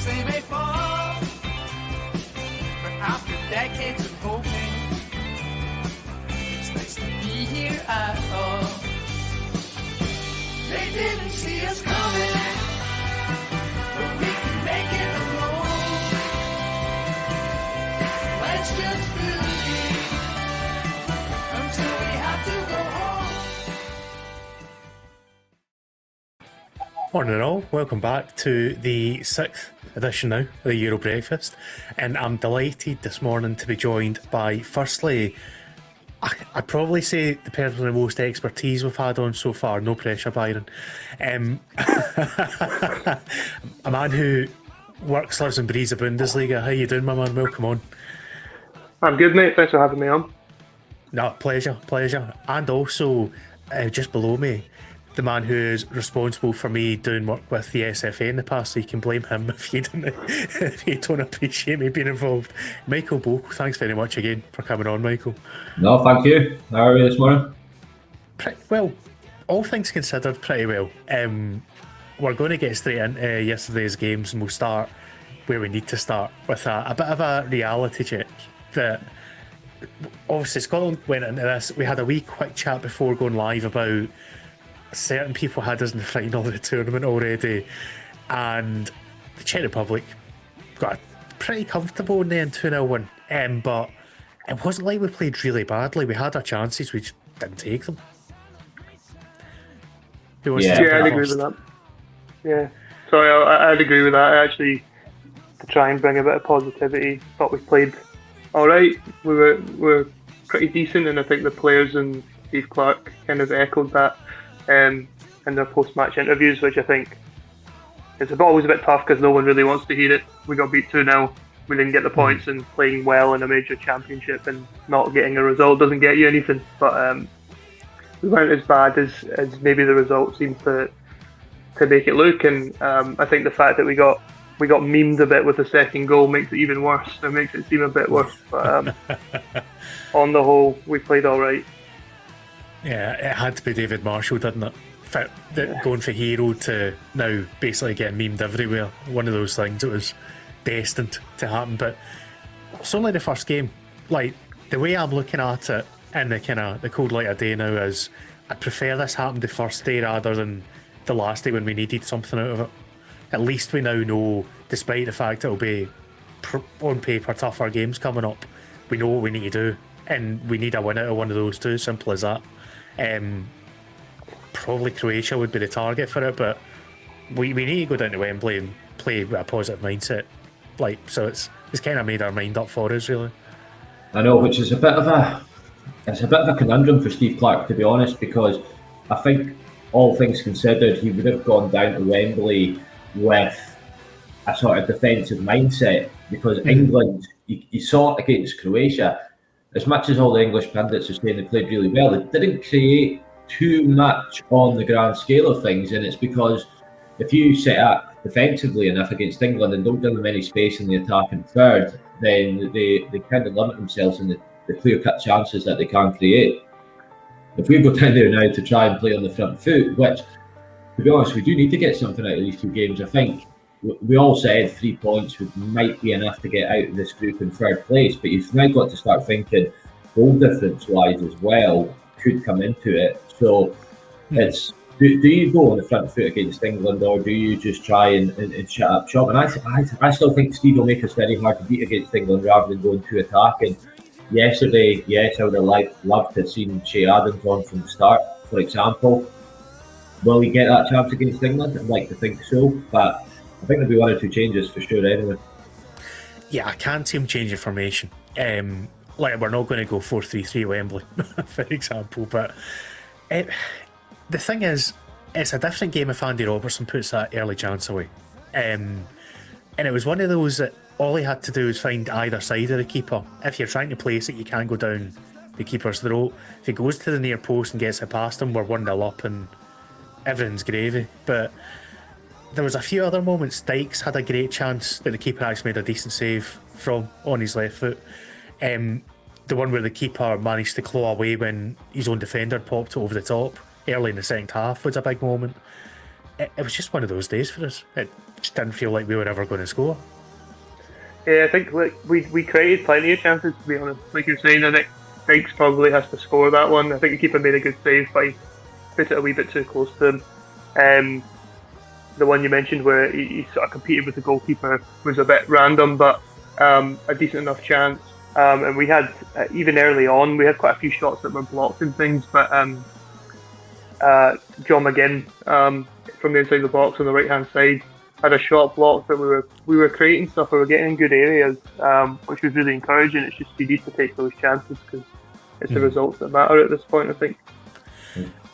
they may fall, but after decades of hoping, it's nice to be here at all. They didn't see us coming, but we can make it alone. Let's just believe until we have to go home. Morning all, welcome back to the 6th edition now of the Euro Breakfast, and I'm delighted this morning to be joined by, firstly, I'd probably say the person with the most expertise we've had on so far, no pressure Byron, a man who works, lives and breathes the Bundesliga. How you doing, my man? Welcome on. I'm good, mate, thanks for having me on. No, pleasure. And also, just below me, the man who is responsible for me doing work with the SFA in the past, so you can blame him if you don't appreciate me being involved. Michael Bow, thanks very much again for coming on, Michael. No, thank you. How are you this morning? Pretty well, all things considered, pretty well. We're going to get straight into yesterday's games, and we'll start where we need to start with a bit of a reality check. That obviously Scotland went into this. We had a wee quick chat before going live about certain people had us in the final of the tournament already, and the Czech Republic got a pretty comfortable in the end 2-0 win. But it wasn't like we played really badly. We had our chances, we just didn't take them. I'd agree with that. Yeah, sorry, I'd agree with that. I actually, to try and bring a bit of positivity, thought we played all right. We were pretty decent, and I think the players and Steve Clarke kind of echoed that in their post-match interviews, which I think is always a bit tough because no one really wants to hear it. We got beat 2-0, we didn't get the points, and playing well in a major championship and not getting a result doesn't get you anything. But we weren't as bad as maybe the result seemed to make it look, and I think the fact that we got memed a bit with the second goal makes it even worse. It makes it seem a bit worse. But on the whole, we played all right. Yeah, it had to be David Marshall, didn't it? Going for hero to now basically getting memed everywhere. One of those things, it was destined to happen. But it's only the first game. Like, the way I'm looking at it in the cold light of day now is I prefer this happened the first day rather than the last day when we needed something out of it. At least we now know, despite the fact it'll be on paper tougher games coming up, we know what we need to do, and we need a win out of one of those two. Simple as that. Probably Croatia would be the target for it, but we need to go down to Wembley and play with a positive mindset. So it's kind of made our mind up for us, really. I know, which is a bit of a conundrum for Steve Clarke, to be honest, because I think all things considered, he would have gone down to Wembley with a sort of defensive mindset, because England, you saw it against Croatia. As much as all the English pundits are saying they played really well, they didn't create too much on the grand scale of things, and it's because if you set up defensively enough against England and don't give them any space in the attacking third, then they kind of limit themselves in the clear-cut chances that they can create. If we go down there now to try and play on the front foot, which, to be honest, we do need to get something out of these two games. I think we all said 3 points might be enough to get out of this group in third place, but you've now got to start thinking goal difference-wise as well could come into it. So it's do you go on the front foot against England, or do you just try and shut up shop? And I still think Steve will make us very hard to beat against England rather than going to attacking. Yesterday, yes, I would have loved to have seen Shea Adams on from the start, for example. Will he get that chance against England? I'd like to think so, but I think there'll be one or two changes for sure anyway. Yeah, I can't see him changing formation. We're not going to go 4-3-3 Wembley, for example, but the thing is, it's a different game if Andy Robertson puts that early chance away. And it was one of those that all he had to do was find either side of the keeper. If you're trying to place it, you can't go down the keeper's throat. If he goes to the near post and gets it past him, we're 1-0 up and everything's gravy. But there was a few other moments. Dykes had a great chance that the keeper actually made a decent save from on his left foot. The one where the keeper managed to claw away when his own defender popped it over the top early in the second half was a big moment. it was just one of those days for us. It just didn't feel like we were ever going to score. Yeah, I think we created plenty of chances, to be honest. Like you're saying, I think Dykes probably has to score that one. I think the keeper made a good save, but he put it a wee bit too close to him. The one you mentioned where he sort of competed with the goalkeeper was a bit random, but a decent enough chance. And we had, even early on, we had quite a few shots that were blocked and things, but John McGinn from the inside of the box on the right hand side had a shot blocked, but we were creating stuff. We were getting in good areas, which was really encouraging. It's just you need to take those chances because it's the results that matter at this point, I think.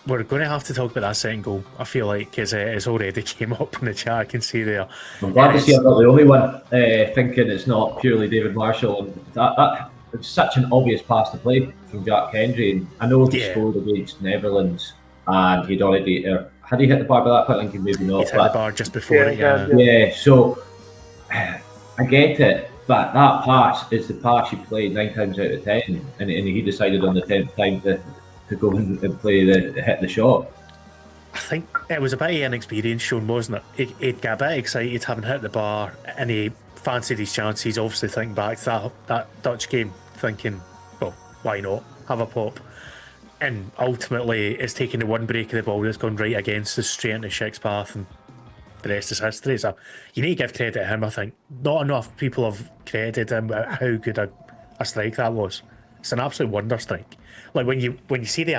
We're going to have to talk about that second goal, I feel like, because it's already came up in the chat, I can see there. I'm glad to see I'm not the only one thinking it's not purely David Marshall. And that it's such an obvious pass to play from Jack Hendry. And I know he scored against Netherlands and he'd already... had he hit the bar by that point? I think maybe not. He'd hit the bar just before it, Yeah, so I get it, but that pass is the pass you play 9 times out of 10, and he decided on the 10th time to go and hit the shot. I think it was a bit of inexperience shown, wasn't it? He'd got a bit excited having hit the bar and he fancied his chances, obviously thinking back to that Dutch game, thinking, well, why not? Have a pop. And ultimately, it's taken the one break of the ball that's gone right against us, straight into Schick's path, and the rest is history. So you need to give credit to him, I think. Not enough people have credited him how good a strike that was. It's an absolute wonder strike. Like when you see the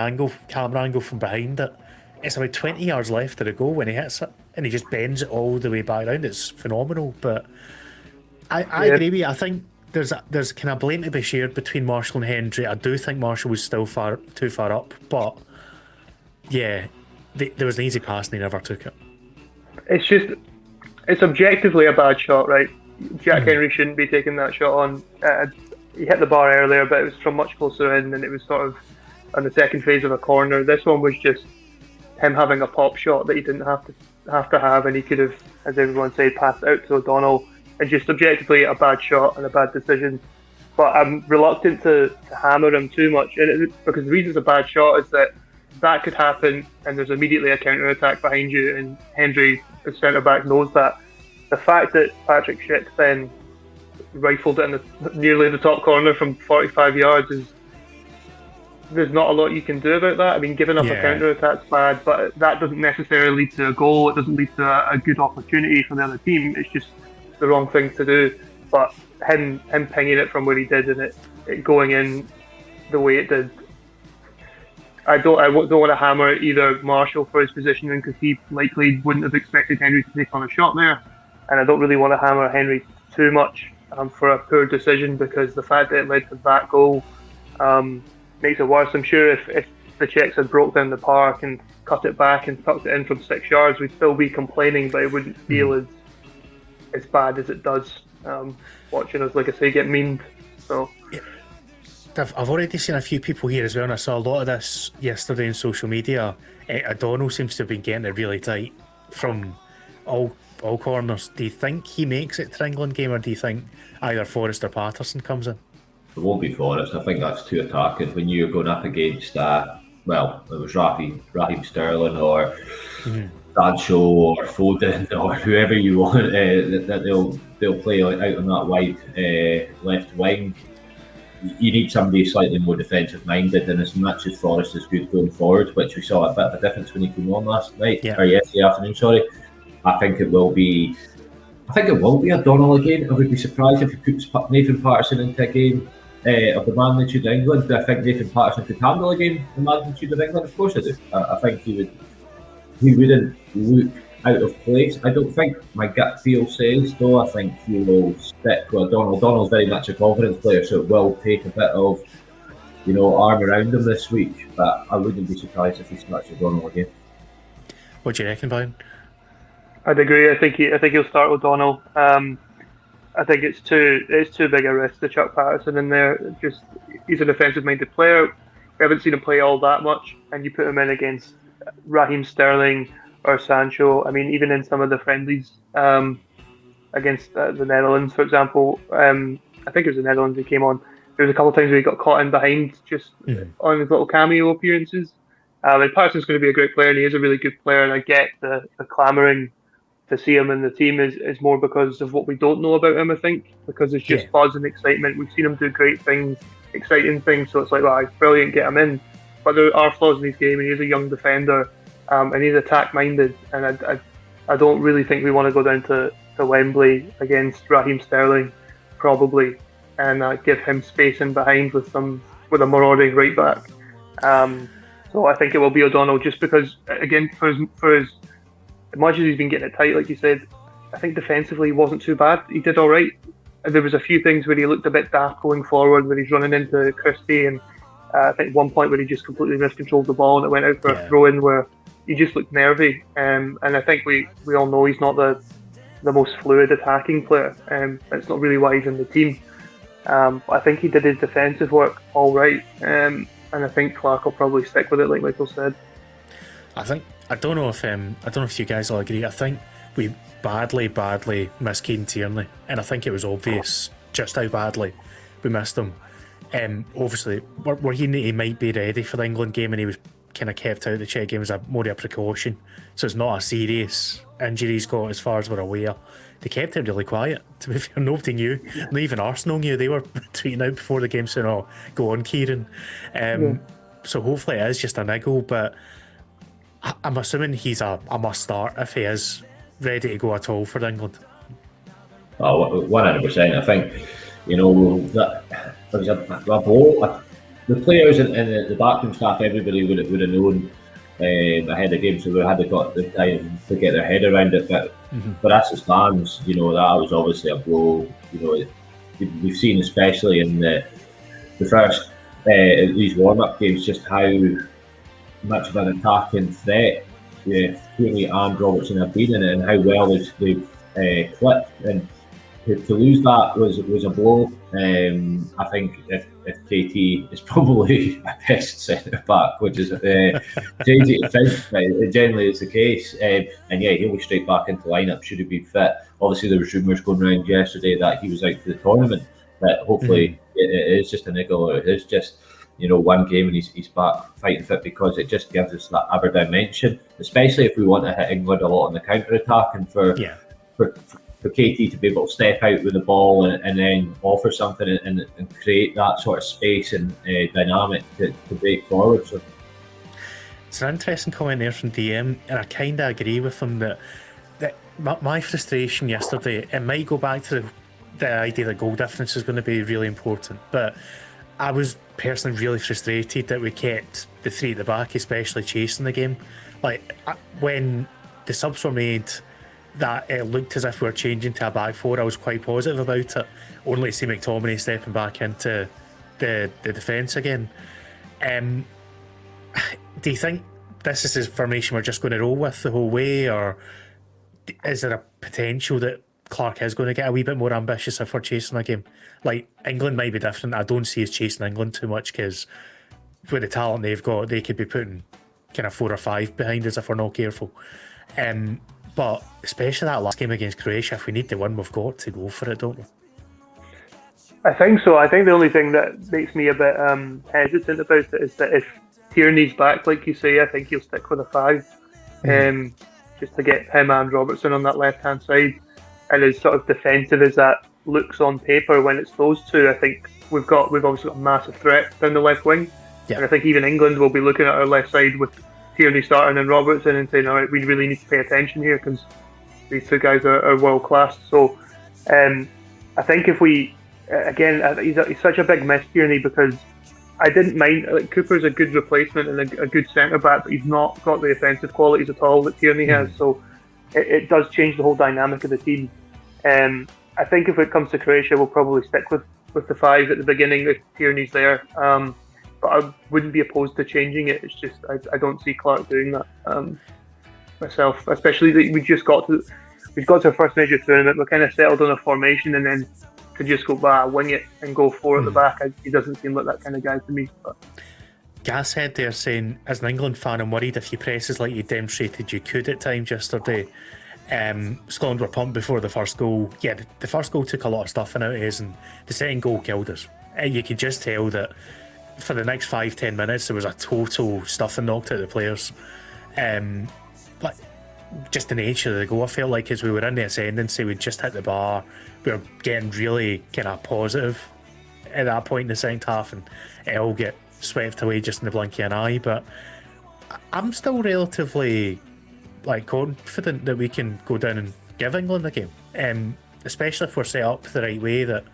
camera angle from behind it, it's about 20 yards left of the goal when he hits it, and he just bends it all the way back around. It's phenomenal. But I agree with you. I think there's kind of blame to be shared between Marshall and Hendry. I do think Marshall was still too far up, but yeah, there was an easy pass and he never took it. It's objectively a bad shot, right? Jack Hendry shouldn't be taking that shot on. He hit the bar earlier, but it was from much closer in, and it was sort of on the second phase of a corner. This one was just him having a pop shot that he didn't have to have, and he could have, as everyone said, passed out to O'Donnell. And just objectively a bad shot and a bad decision. But I'm reluctant to hammer him too much, because the reason it's a bad shot is that could happen, and there's immediately a counter attack behind you, and Hendry, the centre back, knows that. The fact that Patrick Schick then rifled it in nearly the top corner from 45 yards there's not a lot you can do about that. I mean, giving up a counter attack's bad, but that doesn't necessarily lead to a goal. It doesn't lead to a good opportunity for the other team. It's just the wrong thing to do. But him pinging it from where he did and it going in the way it did, I don't want to hammer either Marshall for his positioning, because he likely wouldn't have expected Henry to take on a shot there, and I don't really want to hammer Henry too much for a poor decision, because the fact that it led to that goal makes it worse. I'm sure if the Czechs had broke down the park and cut it back and tucked it in from 6 yards, we'd still be complaining, but it wouldn't feel as bad as it does watching us, like I say, get memed. So I've already seen a few people here as well, and I saw a lot of this yesterday on social media. O'Donnell seems to have been getting it really tight from all corners. Do you think he makes it to the England game, or do you think either Forrest or Patterson comes in? It won't be Forrest. I think that's too attacking when you're going up against it was Raheem Sterling or Sancho or Foden or whoever you want, that they'll play out on that wide left wing. You need somebody slightly more defensive minded, and as much as Forrest is good going forward, which we saw a bit of a difference when he came on yesterday afternoon. Sorry, I think it will be O'Donnell again. I would be surprised if he puts Nathan Patterson into a game of the magnitude of England. Do I think Nathan Patterson could handle a game of the magnitude of England? Of course I do. I think he wouldn't look out of place. I don't think my gut feel says, though. I think he will stick with O'Donnell. O'Donnell's very much a confidence player, so it will take a bit of arm around him this week. But I wouldn't be surprised if he starts O'Donnell again. What do you reckon, Brian? I'd agree. I think he'll start O'Donnell. I think it's too big a risk to chuck Patterson in there. Just he's a defensive-minded player. We haven't seen him play all that much, and you put him in against Raheem Sterling or Sancho. I mean, even in some of the friendlies against the Netherlands, for example, I think it was the Netherlands he came on. There was a couple of times where he got caught in behind just on his little cameo appearances. And Patterson's going to be a great player, and he is a really good player. And I get the clamouring to see him in the team is more because of what we don't know about him. I think because it's just buzz and excitement. We've seen him do great things, exciting things. So it's like, wow, brilliant, get him in. But there are flaws in his game, and he's a young defender, and he's attack-minded. And I don't really think we want to go down to Wembley against Raheem Sterling, probably, and give him space in behind with a marauding right back. So I think it will be O'Donnell, just because, again, for his as much as he's been getting it tight, like you said, I think defensively he wasn't too bad. He did all right. There was a few things where he looked a bit daft going forward, where he's running into Christie, and I think one point where he just completely miscontrolled the ball and it went out for a throw-in where he just looked nervy. And I think we all know he's not the most fluid attacking player. It's not really why he's in the team. But I think he did his defensive work all right. And I think Clark will probably stick with it, like Michael said. I don't know if you guys all agree. I think we badly missed Keane Tierney, and I think it was obvious just how badly we missed him. Obviously, he might be ready for the England game, and he was kind of kept out of the Czech game as more of a precaution. So it's not a serious injury he's got, as far as we're aware. They kept it really quiet. To be fair, nobody knew. Not even Arsenal knew. They were tweeting out before the game saying, "Oh, go on, Kieran." So hopefully it is just a niggle, but I'm assuming he's a must start if he is ready to go at all for England. Oh, 100%. I think, that there was a blow. The players and the backroom staff, everybody would have known ahead of the game, so they had got the time to get their head around it. But for us as fans, that was obviously a blow. We've seen, especially in the first these warm-up games, just how much of an attacking threat Tierney and Robertson have been in it, and how well they've clipped. And to lose that was a blow. I think if KT is probably a best centre back, which is crazy to think, but generally it's the case. And he'll be straight back into lineup should he be fit. Obviously, there was rumours going around yesterday that he was out for the tournament, but hopefully it is just a niggle, or it is just one game and he's back fighting fit, because it just gives us that other dimension, especially if we want to hit England a lot on the counter attack, and for KT to be able to step out with the ball and then offer something and create that sort of space and dynamic to break forward. So it's an interesting comment there from DM, and I kind of agree with him that my frustration yesterday, it might go back to the idea that goal difference is going to be really important, but I was personally really frustrated that we kept the three at the back, especially chasing the game. Like, when the subs were made, that it looked as if we were changing to a back four, I was quite positive about it, only to see McTominay stepping back into the defence again. Do you think this is a formation we're just going to roll with the whole way, or is there a potential that Clark is going to get a wee bit more ambitious if we're chasing a game? Like, England might be different. I don't see us chasing England too much, because with the talent they've got, they could be putting kind of 4 or 5 behind us if we're not careful. But especially that last game against Croatia, if we need to win, we've got to go for it, don't we? I think so. I think the only thing that makes me a bit hesitant about it is that if Tierney's back, like you say, I think he'll stick with a 5, just to get him and Robertson on that left-hand side. And as sort of defensive as that looks on paper, when it's those two, I think we've obviously got a massive threat down the left wing. Yeah. And I think even England will be looking at our left side with Tierney starting and Robertson and saying, all right, we really need to pay attention here, because these two guys are world class. So I think if we, again, he's such a big miss, Tierney, because I didn't mind, like, Cooper's a good replacement and a good centre back, but he's not got the offensive qualities at all that Tierney has. So it does change the whole dynamic of the team. I think if it comes to Croatia, we'll probably stick with the 5 at the beginning if Tierney's there. But I wouldn't be opposed to changing it. It's just I don't see Clark doing that myself. Especially that we've got to our first major tournament. We're kind of settled on a formation, and then to just go wing it and go 4 at the back. He doesn't seem like that kind of guy to me. But Gashead there saying, as an England fan, I'm worried if you press as like you demonstrated you could at times yesterday. Scotland were pumped before the first goal. Yeah, the first goal took a lot of stuff out of us, and the second goal killed us. You could just tell that for the next 5-10 minutes, there was a total stuffing knocked out of the players. Like, just the nature of the goal, I felt like as we were in the ascendancy, we'd just hit the bar. We were getting really kind of positive at that point in the second half, and it all get swept away just in the blink of an eye. But I'm still relatively confident that we can go down and give England the game, especially if we're set up the right way that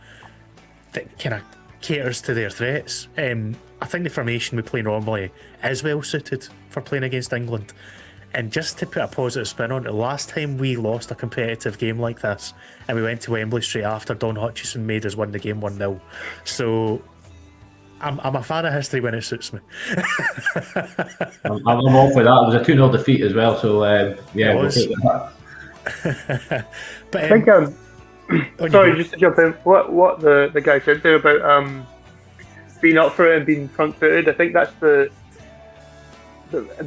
kind of caters to their threats. I think the formation we play normally is well suited for playing against England. And just to put a positive spin on it, the last time we lost a competitive game like this, and we went to Wembley straight after, Don Hutchison made us win the game 1-0. So I'm a fan of history when it suits me. I'm all for that. It was a 2-0 defeat as well, so yeah, we'll take that. But I think sorry, just to jump in, what the guy said there about being up for it and being front-footed, I think that's the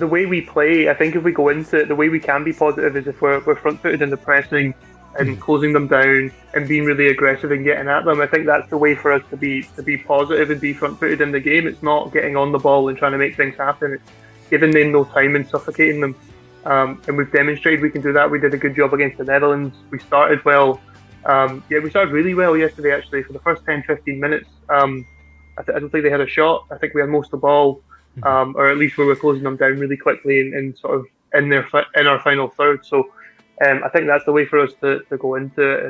way we play. I think if we go into it, the way we can be positive is if we're front-footed in the pressing and closing them down and being really aggressive and getting at them. I think that's the way for us to be positive and be front-footed in the game. It's not getting on the ball and trying to make things happen. It's giving them no time and suffocating them. And we've demonstrated we can do that. We did a good job against the Netherlands. We started well. We started really well yesterday, actually. For the first 10-15 minutes, I don't think they had a shot. I think we had most of the ball. Or at least we were closing them down really quickly and sort of in our final third. So I think that's the way for us to go into it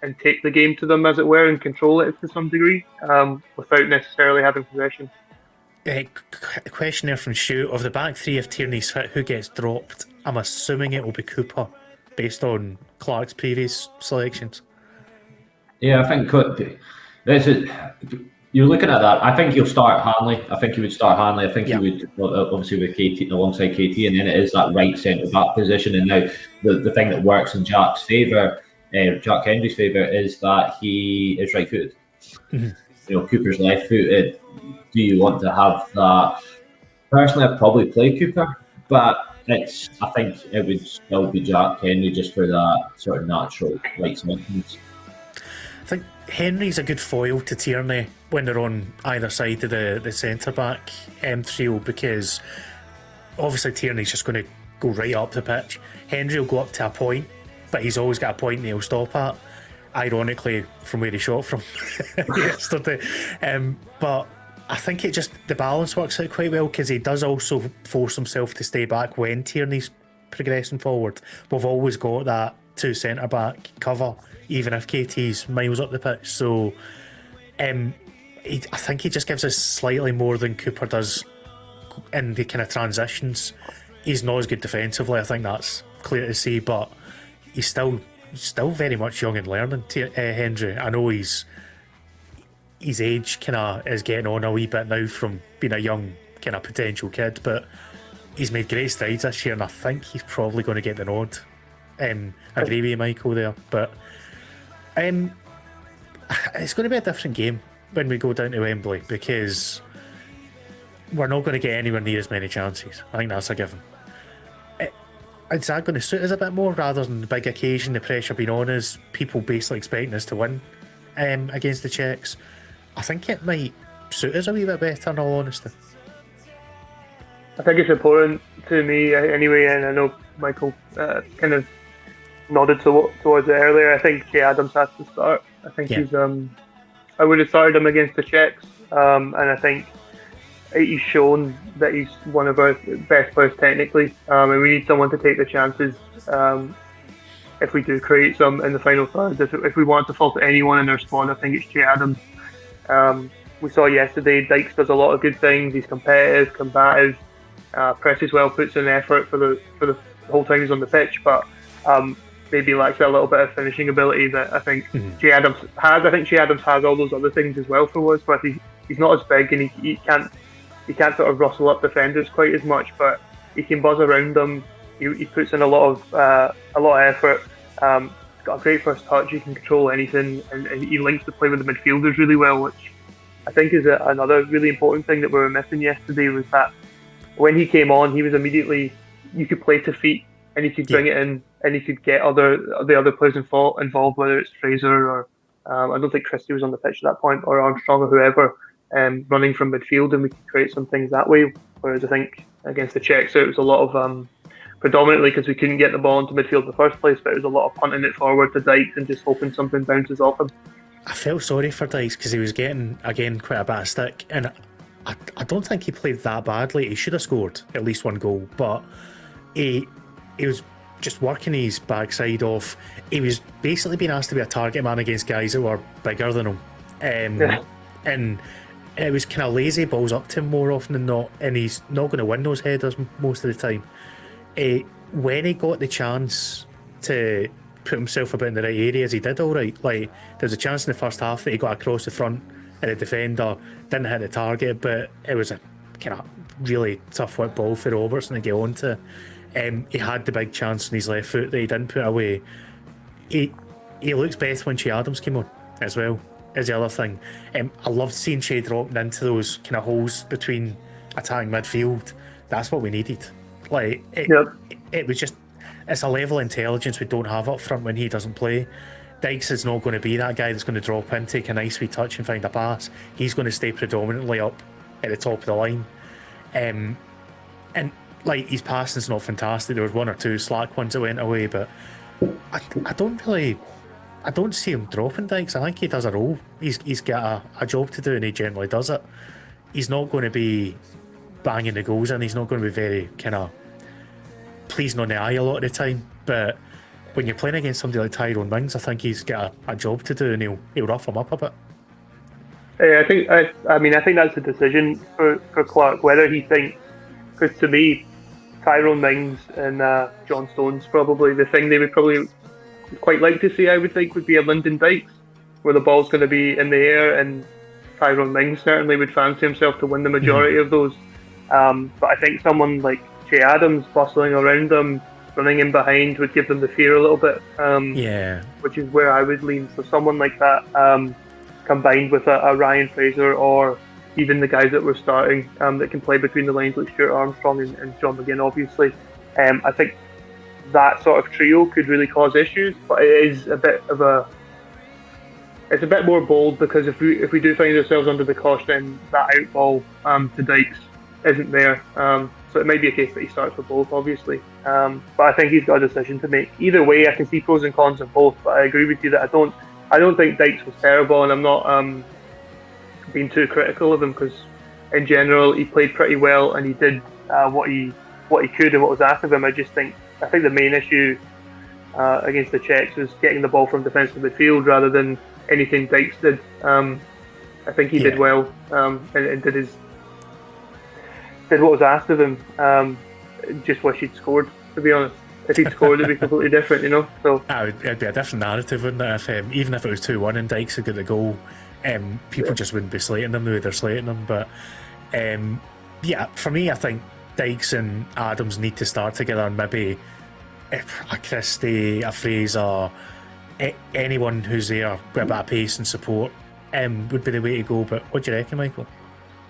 and take the game to them, as it were, and control it to some degree without necessarily having possession. Question there from Stu. Of the back three, if Tierney's fit, who gets dropped? I'm assuming it will be Cooper, based on Clark's previous selections. Yeah, I think this is. You're looking at that. I think he'll start Hanley. I think he would start Hanley. I think he would, obviously, with KT alongside KT, and then it is that right centre back position. And now the thing that works in Jack's favour, Jack Hendry's favour, is that he is right-footed. Mm-hmm. Cooper's left-footed. Do you want to have that? Personally, I'd probably play Cooper, but I think it would still be Jack Henry just for that sort of natural right sentence. I think Henry's a good foil to Tierney when they're on either side of the centre-back trio, because obviously Tierney's just going to go right up the pitch. Henry will go up to a point, but he's always got a point he'll stop at, ironically, from where he shot from yesterday. But I think the balance works out quite well, because he does also force himself to stay back when Tierney's progressing forward. We've always got that two centre-back cover, even if KT's miles up the pitch. So I think he just gives us slightly more than Cooper does in the kind of transitions. He's not as good defensively, I think that's clear to see, but he's still very much young and learning, Hendry. I know his age kind of is getting on a wee bit now from being a young kind of potential kid, but he's made great strides this year, and I think he's probably going to get the nod. I agree with you, Michael, there, but it's going to be a different game when we go down to Wembley, because we're not going to get anywhere near as many chances. I think that's a given. Is that going to suit us a bit more, rather than the big occasion, the pressure being on us, people basically expecting us to win against the Czechs? I think it might suit us a wee bit better, in all honesty. I think it's important to me anyway, and I know Michael kind of nodded towards it earlier. I think Che Adams has to start. I think he's I would have started him against the Czechs, and I think he's shown that he's one of our best players technically, and we need someone to take the chances if we do create some in the final third. If we want to fault anyone in our squad, I think it's Che Adams. We saw yesterday Dykes does a lot of good things. He's competitive, combative, presses well, puts in effort for the whole time he's on the pitch, but maybe lacks a little bit of finishing ability that I think Che Adams has. I think Che Adams has all those other things as well for us, but he's not as big, and he can't sort of rustle up defenders quite as much, but he can buzz around them. He puts in a lot of effort. He's got a great first touch. He can control anything, and he links the play with the midfielders really well, which I think is another really important thing that we were missing yesterday. Was that when he came on, he was immediately, you could play to feet, and he could bring it in, and he could get the other players involved, whether it's Fraser or I don't think Christie was on the pitch at that point, or Armstrong or whoever. running from midfield, and we could create some things that way. Whereas I think against the Czechs, it was a lot of predominantly because we couldn't get the ball into midfield in the first place, but it was a lot of punting it forward to Dykes and just hoping something bounces off him. I felt sorry for Dykes because he was getting, again, quite a bit of stick, and I don't think he played that badly. He should have scored at least one goal, but he was just working his backside off. He was basically being asked to be a target man against guys that were bigger than him. And it was kind of lazy balls up to him more often than not, and he's not going to win those headers most of the time. When he got the chance to put himself about in the right areas, he did all right. Like, there was a chance in the first half that he got across the front and the defender didn't hit the target, but it was a kind of really tough whip ball for Robertson to get onto. He had the big chance on his left foot that he didn't put away. He looks best when Che Adams came on as well, is the other thing. I loved seeing Che dropping into those kind of holes between attacking midfield. That's what we needed. Like, it was just, it's a level of intelligence we don't have up front when he doesn't play. Dykes is not going to be that guy that's going to drop in, take a nice wee touch and find a pass. He's going to stay predominantly up at the top of the line. And like, his passing's not fantastic. There was one or two slack ones that went away, but I don't see him dropping Dykes. I think he does a role. He's got a job to do, and he generally does it. He's not going to be banging the goals in. He's not going to be very kind of pleasing on the eye a lot of the time, but when you're playing against somebody like Tyrone Mings, I think he's got a job to do, and he'll rough him up a bit. Yeah, I think that's a decision for Clark, whether he thinks, because to me, Tyrone Mings and John Stones, probably the thing they would probably quite like to see, I would think, would be a Lyndon Dykes, where the ball's going to be in the air, and Tyrone Mings certainly would fancy himself to win the majority of those. But I think someone like Che Adams bustling around them, running in behind, would give them the fear a little bit. Which is where I would lean. So someone like that, combined with a Ryan Fraser, or even the guys that were starting, that can play between the lines, like Stuart Armstrong and John McGinn, obviously. I think that sort of trio could really cause issues, but it is a bit of it's a bit more bold, because if we do find ourselves under the cosh, then that out ball to Dykes isn't there. So it might be a case that he starts for both, obviously. But I think he's got a decision to make. Either way, I can see pros and cons of both. But I agree with you that I don't think Dykes was terrible, and I'm not being too critical of him, because in general he played pretty well, and he did what he could and what was asked of him. I think the main issue against the Czechs was getting the ball from defence to midfield rather than anything Dykes did. I think he did well, and did what was asked of him. Just wish he'd scored, to be honest. If he'd scored, it'd be completely different, you know. So it'd be a different narrative, wouldn't it? If even if it was 2-1 and Dykes had got the goal, people just wouldn't be slating them the way they're slating them. But for me, I think Dykes and Adams need to start together, and maybe a Christie, a Fraser, anyone who's there with a bit of pace and support would be the way to go. But what do you reckon, Michael?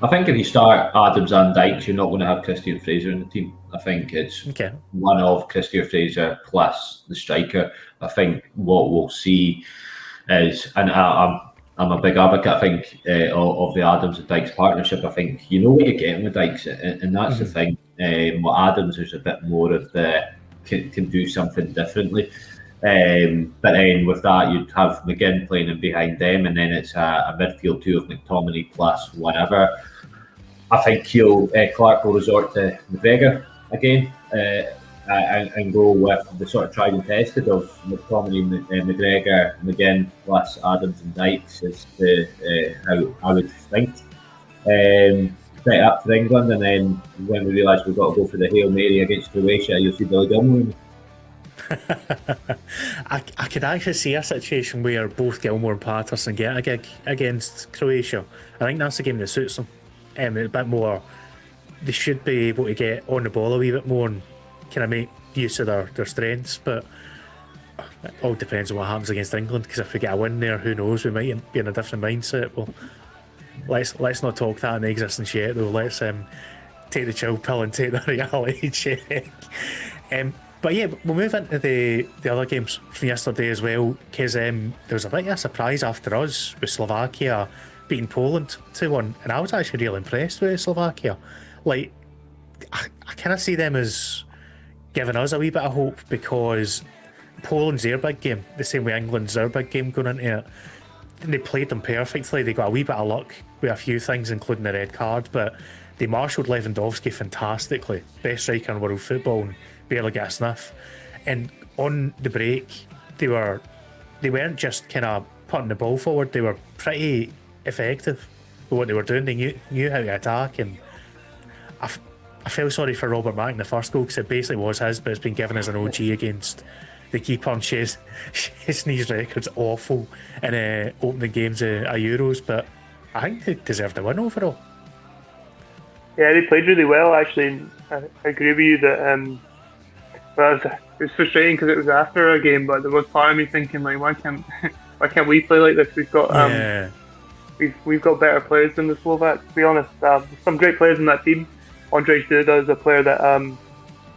I think if you start Adams and Dykes, you're not going to have Christie and Fraser in the team. I think it's one of Christie or Fraser plus the striker. I think what we'll see is, and I'm a big advocate, I think, of the Adams and Dykes partnership. I think you know what you're getting with Dykes, and that's the thing. With Adams, there's a bit more of the can do something differently. But then with that, you'd have McGinn playing in behind them, and then it's a midfield two of McTominay plus whatever. I think Clark will resort to McGregor again and go with the sort of tried and tested of McTominay, McGregor, McGinn plus Adams and Dykes is how I would think. Set it up for England, and then when we realise we've got to go for the Hail Mary against Croatia, you'll see Billy Gilmore. I could actually see a situation where both Gilmore and Patterson get a gig against Croatia. I think that's the game that suits them. A bit more, they should be able to get on the ball a wee bit more and kind of make use of their strengths, but it all depends on what happens against England, because if we get a win there, who knows, we might be in a different mindset. Well, let's not talk that in existence yet, though. Let's take the chill pill and take the reality check. But yeah, we'll move into the other games from yesterday as well, because there was a bit of a surprise after us with Slovakia beating Poland 2-1, and I was actually really impressed with Slovakia. Like, I kind of see them as giving us a wee bit of hope, because Poland's their big game, the same way England's their big game going into it. And they played them perfectly. They got a wee bit of luck with a few things, including the red card, but they marshalled Lewandowski fantastically. Best striker in world football and barely got a sniff. And on the break, they weren't just kind of putting the ball forward, they were pretty effective with what they were doing. They knew how to attack, and I feel sorry for Robert Mack in the first goal, because it basically was his, but it's been given as an OG against the keeper, and Chesney's record's awful in opening games of Euros, but I think they deserved the win overall. Yeah, they played really well, actually. I agree with you that it was frustrating because it was after a game, but there was part of me thinking, like, why can't we play like this? We've got we've got better players than the Slovaks, to be honest. Some great players in that team. Andrzej Duda is a player that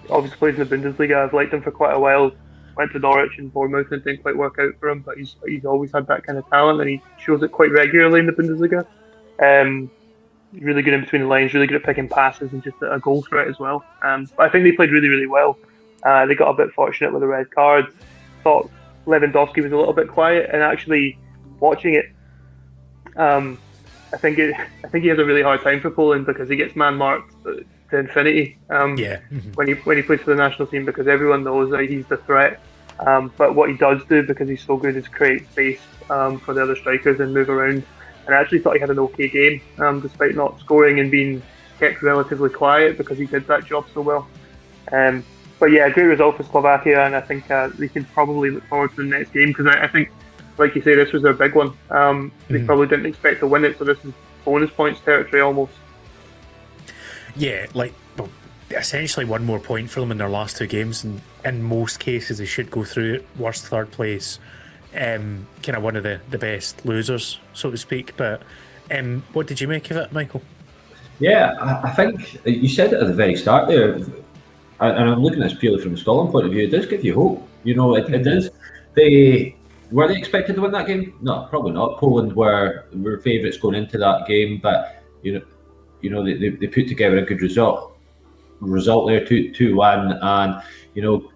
obviously plays in the Bundesliga. I've liked him for quite a while. Went to Norwich and Bournemouth and didn't quite work out for him, but he's always had that kind of talent, and he shows it quite regularly in the Bundesliga. Really good in between the lines, really good at picking passes, and just a goal threat as well. But I think they played really, really well. They got a bit fortunate with the red card. Thought Lewandowski was a little bit quiet, and actually watching it, I think he has a really hard time for Poland, because he gets man marked to infinity. When he plays for the national team, because everyone knows that he's the threat. But what he does do, because he's so good, is create space for the other strikers and move around. And I actually thought he had an okay game, despite not scoring and being kept relatively quiet, because he did that job so well. But yeah, a great result for Slovakia, and I think we can probably look forward to the next game, because I think, like you say, this was their big one. They probably didn't expect to win it, so this is bonus points territory almost. Yeah, essentially one more point for them in their last two games, and in most cases they should go through it. Worst third place, kind of one of the best losers, so to speak. But what did you make of it, Michael? Yeah, I think you said it at the very start there, and I'm looking at this purely from a Scotland point of view. It does give you hope. It does. Were they expected to win that game? No, probably not. Poland were favourites going into that game, but they put together a good result there, 2-1, and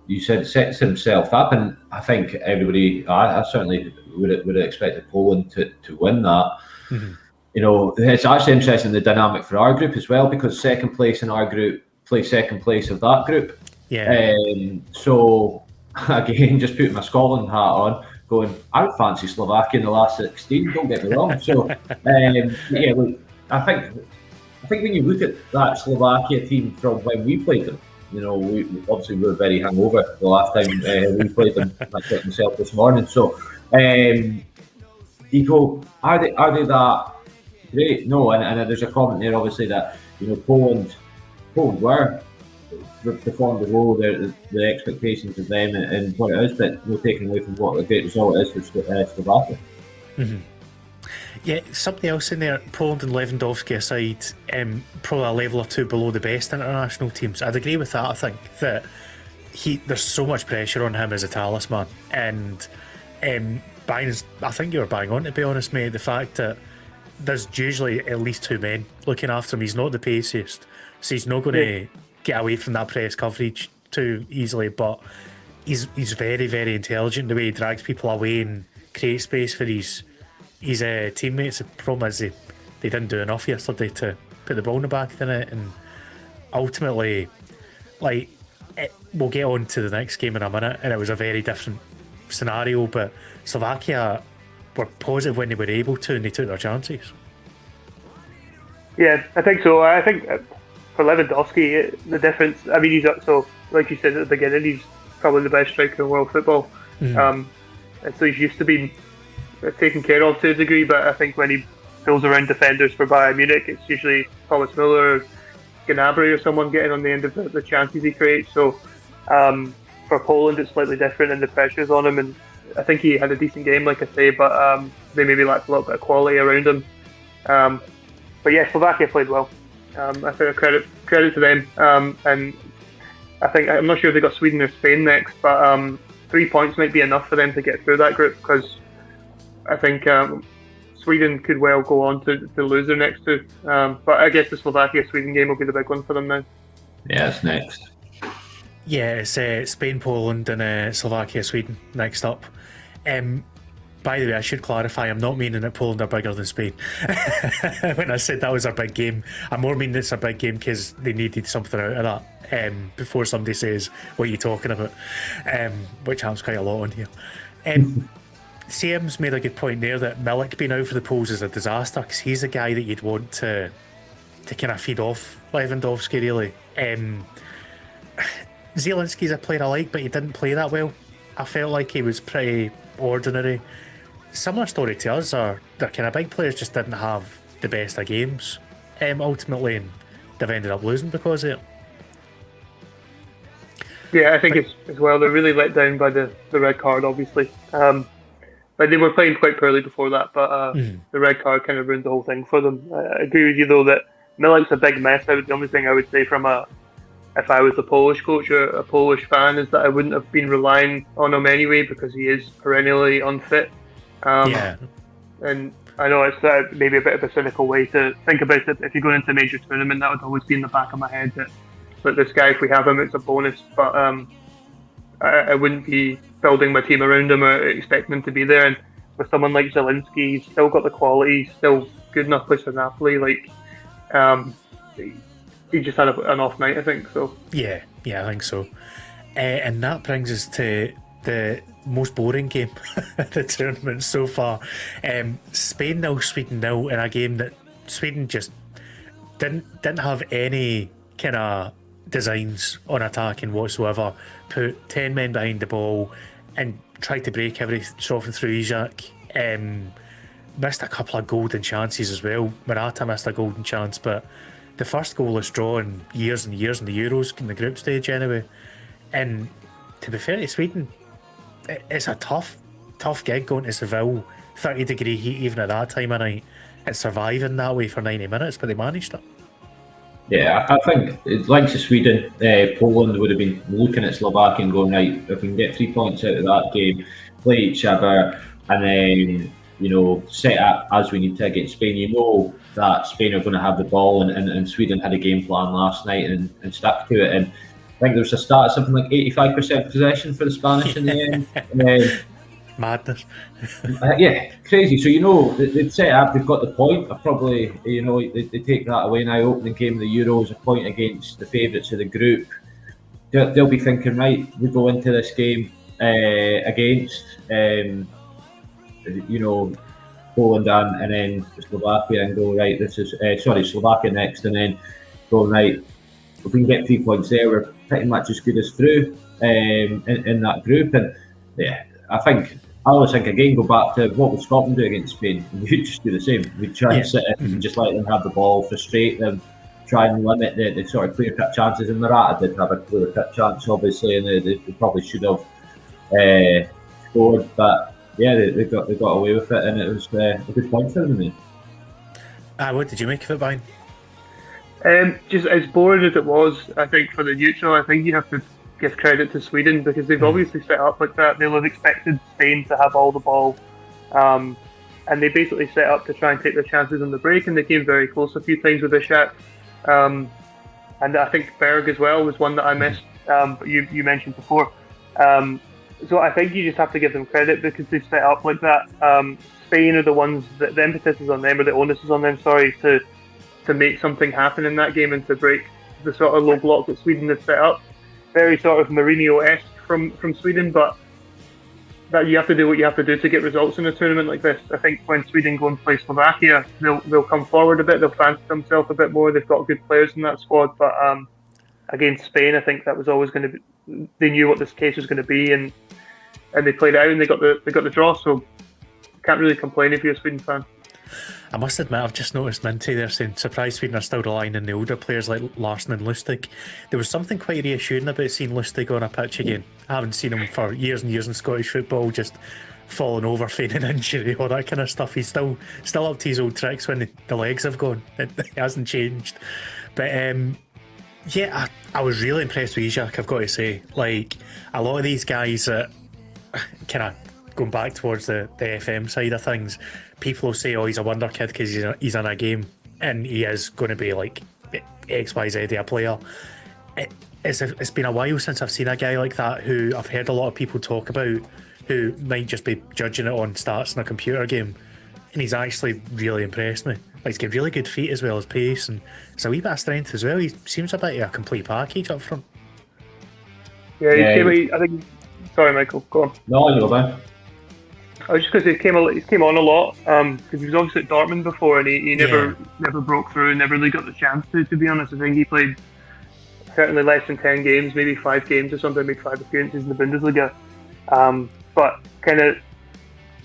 you said sets himself up, and I think everybody, I certainly would have expected Poland to win that. It's actually interesting, the dynamic for our group as well, because second place in our group plays second place of that group. So again, just putting my Scotland hat on, going, I would fancy Slovakia in the last 16, don't get me wrong. So look, I think when you look at that Slovakia team from when we played them, we obviously were very hungover the last time we played them. I checked myself this morning. So you go, are they that great? No, and there's a comment there, obviously, that Poland were performed below the expectations of them and what it is, but no taking away from what a great result it is for Slovakia. Yeah, something else in there, Poland and Lewandowski aside, probably a level or two below the best international teams. I'd agree with that. I think that there's so much pressure on him as a talisman, and I think you were bang on, to be honest, mate. The fact that there's usually at least two men looking after him. He's not the paciest, so he's not going to get away from that press coverage too easily, but he's very, very intelligent the way he drags people away and creates space for his teammates. The problem is they didn't do enough yesterday to put the ball in the back of the net, and ultimately, we'll get on to the next game in a minute, and it was a very different scenario, but Slovakia were positive when they were able to, and they took their chances. Yeah, I think so. I think for Lewandowski, the difference, he's so, like you said at the beginning, he's probably the best striker in world football. And so he's used to being taken care of to a degree, but I think when he pulls around defenders for Bayern Munich, it's usually Thomas Müller, Gnabry, or someone getting on the end of the chances he creates. So for Poland, it's slightly different, and the pressure's on him, and I think he had a decent game, like I say, but they maybe lacked a little bit of quality around him. But yeah, Slovakia played well. I think credit to them, and I think, I'm not sure if they got Sweden or Spain next, but 3 points might be enough for them to get through that group, because I think Sweden could well go on to lose their next two. But I guess the Slovakia-Sweden game will be the big one for them now. Yeah, it's next. Yeah, it's Spain, Poland, and Slovakia, Sweden next up. By the way, I should clarify, I'm not meaning that Poland are bigger than Spain. When I said that was a big game, I more mean it's a big game because they needed something out of that before somebody says, what are you talking about? Which happens quite a lot on here. Sam's made a good point there that Milik being out for the Poles is a disaster because he's the guy that you'd want to kind of feed off Lewandowski, really. Zielinski's a player I like, but he didn't play that well. I felt like he was pretty ordinary. Similar story to us, their kind of big players just didn't have the best of games ultimately, and they've ended up losing because of it. Yeah, I think it's as well. They're really let down by the red card, obviously. Like they were playing quite poorly before that, but the red card kind of ruined the whole thing for them. I agree with you though that Milik's a big mess. The only thing I would say from if I was a Polish coach or a Polish fan is that I wouldn't have been relying on him anyway because he is perennially unfit. And I know it's maybe a bit of a cynical way to think about it. If you're going into a major tournament, that would always be in the back of my head that this guy, if we have him, it's a bonus. But I wouldn't be building my team around him or expecting him to be there. And with someone like Zielinski, he's still got the quality, he's still good enough player for Napoli. Like, he just had an off night, I think. So yeah, I think so. And that brings us to the most boring game of the tournament so far. Spain 0, Sweden 0 in a game that Sweden just didn't have any kind of designs on attacking whatsoever. Put 10 men behind the ball and tried to break every soften through Isaac. Missed a couple of golden chances as well. Morata missed a golden chance, but the first goalless draw in years and years in the Euros in the group stage anyway. And to be fair to Sweden, it's a tough gig going to Seville, 30-degree heat even at that time of night, and surviving that way for 90 minutes, but they managed it. Yeah, I think, like to Sweden, Poland would have been looking at Slovakia and going, right, if we can get 3 points out of that game, play each other, and then, set up as we need to against Spain. You know that Spain are going to have the ball, and Sweden had a game plan last night and stuck to it. And I think there was a start at something like 85% possession for the Spanish in the end. Madness. Yeah, crazy. So, they've set up, they've got the point. Probably, they take that away now. Opening game of the Euros, a point against the favourites of the group. They'll be thinking, right, we go into this game against, Poland and then Slovakia and go, right, Slovakia next, and then go, right, if we can get 3 points there, we're pretty much as good as through in that group. And yeah, I always think, again, go back to what would Scotland do against Spain? We'd just do the same. We'd try and sit in and just let them have the ball, frustrate them, try and limit the sort of clear-cut chances. And Morata did have a clear-cut chance, obviously, and they probably should have scored. But yeah, they got away with it, and it was a good point for them. What did you make of it, Brian? Just as boring as it was, I think for the neutral, I think you have to give credit to Sweden because they've obviously set up like that. They'll have expected Spain to have all the ball, and they basically set up to try and take their chances on the break, and they came very close a few times with their shot. And I think Berg as well was one that I missed, but you mentioned before. So I think you just have to give them credit because they've set up like that. Spain are the ones that the impetus is on them, or the onus is on them, to make something happen in that game and to break the sort of low block that Sweden had set up. Very sort of Mourinho-esque from Sweden, but that you have to do what you have to do to get results in a tournament like this. I think when Sweden go and play Slovakia, they'll come forward a bit, they'll fancy themselves a bit more. They've got good players in that squad, but against Spain, I think that was always going to be. They knew what this case was going to be, and they played it out and they got the draw. So can't really complain if you're a Sweden fan. I must admit, I've just noticed Minty there saying, surprised Sweden are still relying on the older players like Larsson and Lustig. There was something quite reassuring about seeing Lustig on a pitch again. I haven't seen him for years and years in Scottish football, just falling over, feigning injury, all that kind of stuff. He's still up to his old tricks when the legs have gone. It hasn't changed. But yeah, I was really impressed with Isaac, I've got to say. Like, a lot of these guys that kind of going back towards the FM side of things, people will say, "Oh, he's a wonder kid because he's in a game, and he is going to be like XYZ a player." It's been a while since I've seen a guy like that who I've heard a lot of people talk about, who might just be judging it on stats in a computer game, and he's actually really impressed me. Like, he's got really good feet as well as pace, and it's a wee bit of strength as well. He seems a bit of a complete package up front. Yeah, I think. Sorry, Michael. Go on. No, you're fine. I was just going to say he came on a lot because he was obviously at Dortmund before, and he never broke through and never really got the chance to. To be honest, I think he played certainly less than 10 games, maybe 5 games or something, made 5 appearances in the Bundesliga. But kind of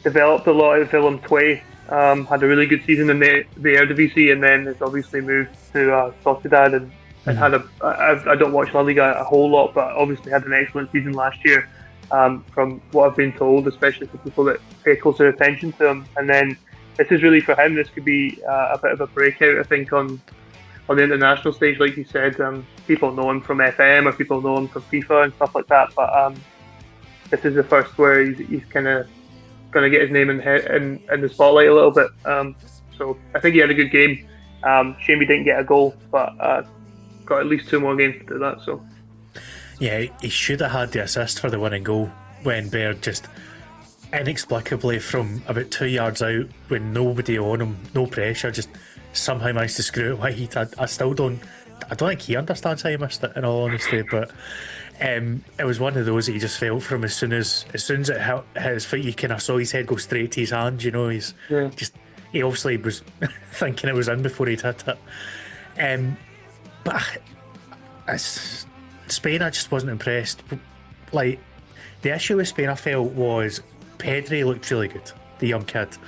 developed a lot at Willem II. Had a really good season in the Eredivisie, and then has obviously moved to Sociedad and had I don't watch La Liga a whole lot, but obviously had an excellent season last year. From what I've been told, especially for people that pay closer attention to him. And then this is really for him. This could be a bit of a breakout, I think, on the international stage. Like you said, people know him from FM or people know him from FIFA and stuff like that. But this is the first where he's kind of going to get his name in the spotlight a little bit. So I think he had a good game. Shame he didn't get a goal, but got at least 2 more games to do that. So. Yeah, he should have had the assist for the winning goal when Baird just inexplicably from about 2 yards out, with nobody on him, no pressure, just somehow managed to screw it wide. I still don't think he understands how he missed it, in all honesty, but it was one of those that he just felt from as soon as it hit his foot, you kind of saw his head go straight to his hand, he obviously was thinking it was in before he'd hit it. But Spain, I just wasn't impressed. Like, the issue with Spain, I felt, was Pedri looked really good, the young kid,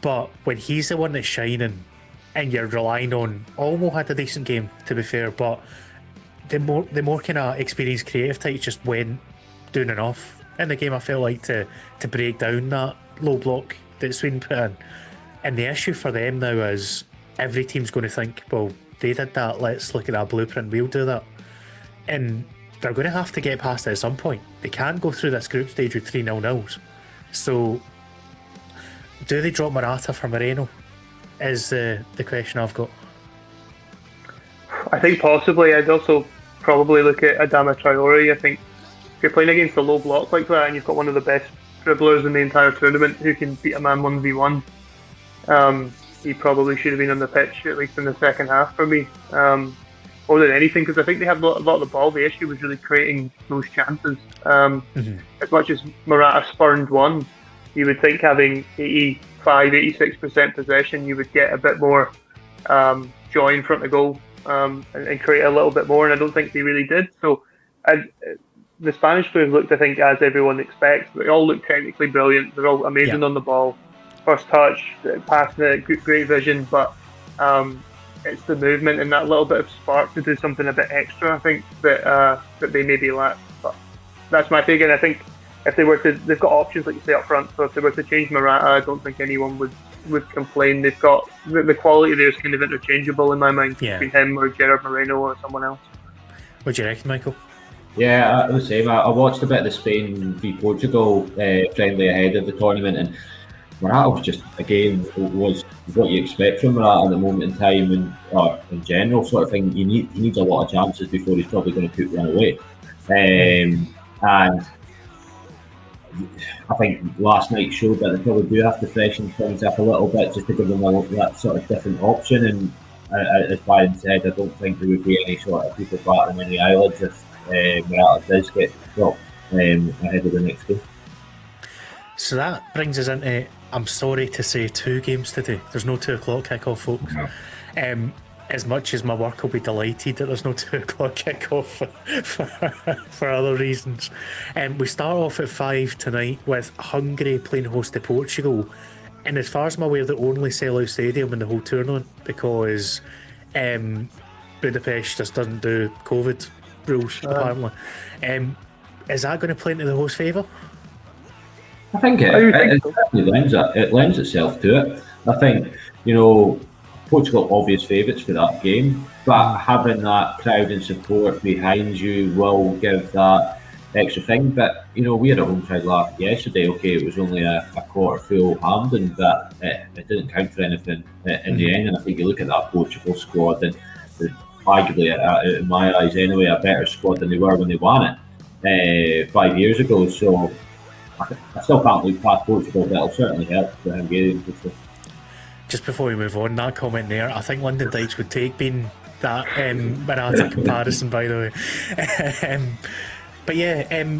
but when he's the one that's shining and you're relying on, Olmo had a decent game, to be fair, but the more kind of experienced creative types just weren't doing enough in the game, I felt like, to break down that low block that Sweden put in. And the issue for them now is every team's going to think, well, they did that, let's look at that blueprint, we'll do that. And they're going to have to get past it at some point. They can't go through this group stage with 3-0-0s. So, do they drop Morata for Moreno? Is the question I've got. I think possibly. I'd also probably look at Adama Traore. I think if you're playing against a low block like that and you've got one of the best dribblers in the entire tournament who can beat a man 1v1, he probably should have been on the pitch, at least in the second half for me. More than anything, because I think they had a lot of the ball. The issue was really creating those chances. As much as Morata spurned one, you would think having 85-86% possession, you would get a bit more joy in front of goal and create a little bit more, and I don't think they really did. So the Spanish players looked, I think, as everyone expects. They all look technically brilliant. They're all amazing on the ball. First touch, passing it, great vision, but it's the movement and that little bit of spark to do something a bit extra, I think, that they maybe lack. But that's my take, and I think if they were to, they've got options, like you say, up front, so if they were to change Morata, I don't think anyone would complain. They've got, the quality there is kind of interchangeable in my mind between him or Gerard Moreno or someone else. What do you reckon, Michael? Yeah, the same. I watched a bit of the Spain v Portugal friendly ahead of the tournament, and Morata was just, again, was what you expect from Morata at the moment in time, and in general sort of thing. He needs a lot of chances before he's probably going to put one away. And I think last night showed that they probably do have to freshen things up a little bit just to give them that sort of different option. And as Brian said, I don't think there would be any sort of people battling in the eyelids if Morata does get dropped ahead of the next game. So that brings us into, I'm sorry to say, 2 games today. There's no 2 o'clock kickoff, folks. No. As much as my work will be delighted that there's no 2 o'clock kickoff for other reasons. We start off at 5 tonight with Hungary playing host to Portugal. And as far as I'm aware, the only sellout stadium in the whole tournament, because Budapest just doesn't do COVID rules, apparently. Is that going to play into the host favour? I think it lends itself to it. I think, Portugal obvious favourites for that game, but having that crowd and support behind you will give that extra thing. But we had a home trial yesterday. Okay, it was only a quarter full Hampden, but it didn't count for anything in the end. And I think you look at that Portugal squad, and arguably, in my eyes anyway, a better squad than they were when they won it 5 years ago. So I still can't look past Portugal, but it'll certainly help the Hungarians. Just before we move on, that comment there, I think London Dykes would take being that Manata comparison, by the way. But yeah,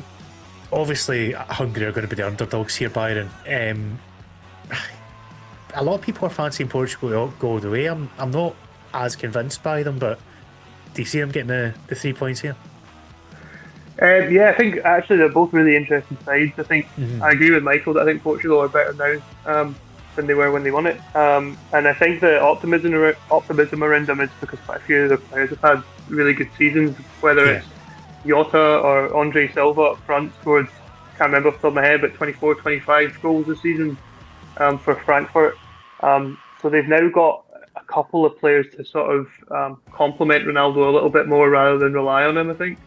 obviously Hungary are going to be the underdogs here, Byron. A lot of people are fancying Portugal to go the way. I'm not as convinced by them, but do you see them getting the 3 points here? Yeah, I think actually they're both really interesting sides. I think I agree with Michael that I think Portugal are better now than they were when they won it. And I think the optimism around them is because quite a few of the players have had really good seasons, whether it's Jota or Andre Silva up front scored, can't remember off the top of my head, but 24, 25 goals this season for Frankfurt. So they've now got a couple of players to sort of complement Ronaldo a little bit more rather than rely on him, I think.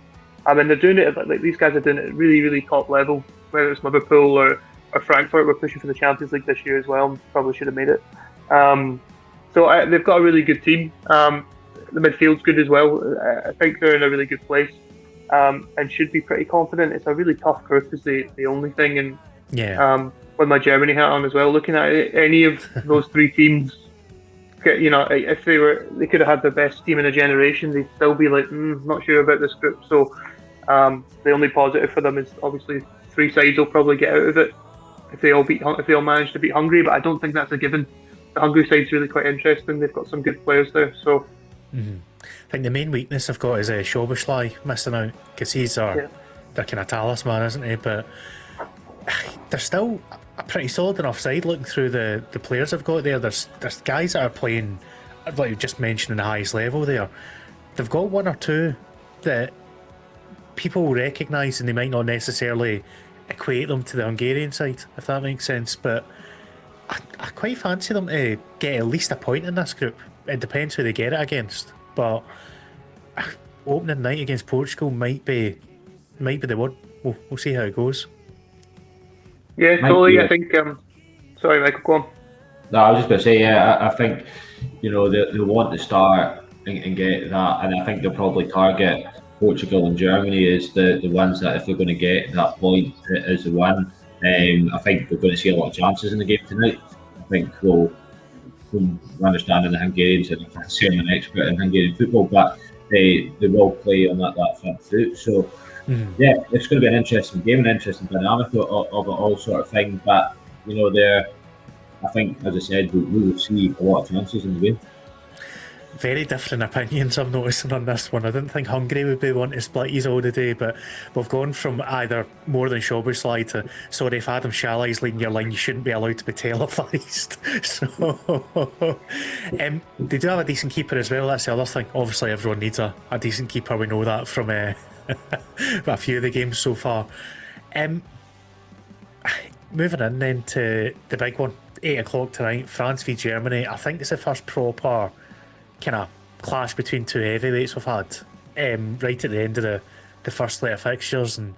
I mean, they're doing it, like these guys are doing it at really, really top level, whether it's Liverpool or Frankfurt. We're pushing for the Champions League this year as well, probably should have made it. So they've got a really good team. The midfield's good as well. I think they're in a really good place and should be pretty confident. It's a really tough group is the only thing. And with my Germany hat on as well, looking at it, any of those three teams, if they could have had the best team in a generation, they'd still be like, not sure about this group. So the only positive for them is obviously three sides will probably get out of it if they all manage to beat Hungary, but I don't think that's a given. The Hungary side's really quite interesting. They've got some good players there. So I think the main weakness I've got is Szoboszlai missing out because he's their kind of talisman, isn't he? But they're still a pretty solid enough side looking through the players I've got there. There's guys that are playing, like you just mentioned, the highest level there. They've got one or two that people will recognise and they might not necessarily equate them to the Hungarian side, if that makes sense. But I quite fancy them to get at least a point in this group. It depends who they get it against. But opening night against Portugal might be the one. We'll see how it goes. Yeah, totally. I think. Sorry, Michael, go on. No, I was just going to say, I think they'll want to start and get that, and I think they'll probably target Portugal and Germany as the ones that if they're going to get that point as the one. I think we're going to see a lot of chances in the game tonight. I think from understanding the Hungarians, and I can't say I'm an expert in Hungarian football, but they will play on that front foot. So yeah, it's going to be an interesting game, an interesting dynamic of it all sort of thing. But I think, as I said, we will see a lot of chances in the game. Very different opinions I'm noticing on this one. I didn't think Hungary would be one to split his all today, but we've gone from either more than Szoboszlai to, sorry, if Adam Shalai's leading your line, you shouldn't be allowed to be televised. So they do have a decent keeper as well, that's the other thing. Obviously everyone needs a decent keeper, we know that from a few of the games so far. Moving in then to the big one, 8 o'clock tonight, France v Germany. I think it's the first proper kind of clash between two heavyweights we've had right at the end of the first slate of fixtures, and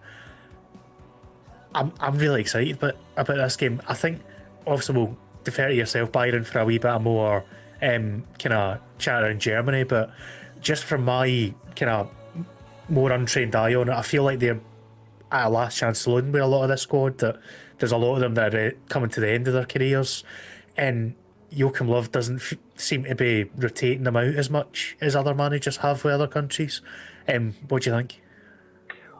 I'm really excited about this game. I think obviously we'll defer to yourself, Byron, for a wee bit more kind of chat around Germany, but just from my kind of more untrained eye on it, I feel like they're at a last chance saloon with a lot of this squad, that there's a lot of them that are coming to the end of their careers, and Joachim Löw doesn't seem to be rotating them out as much as other managers have with other countries. What do you think?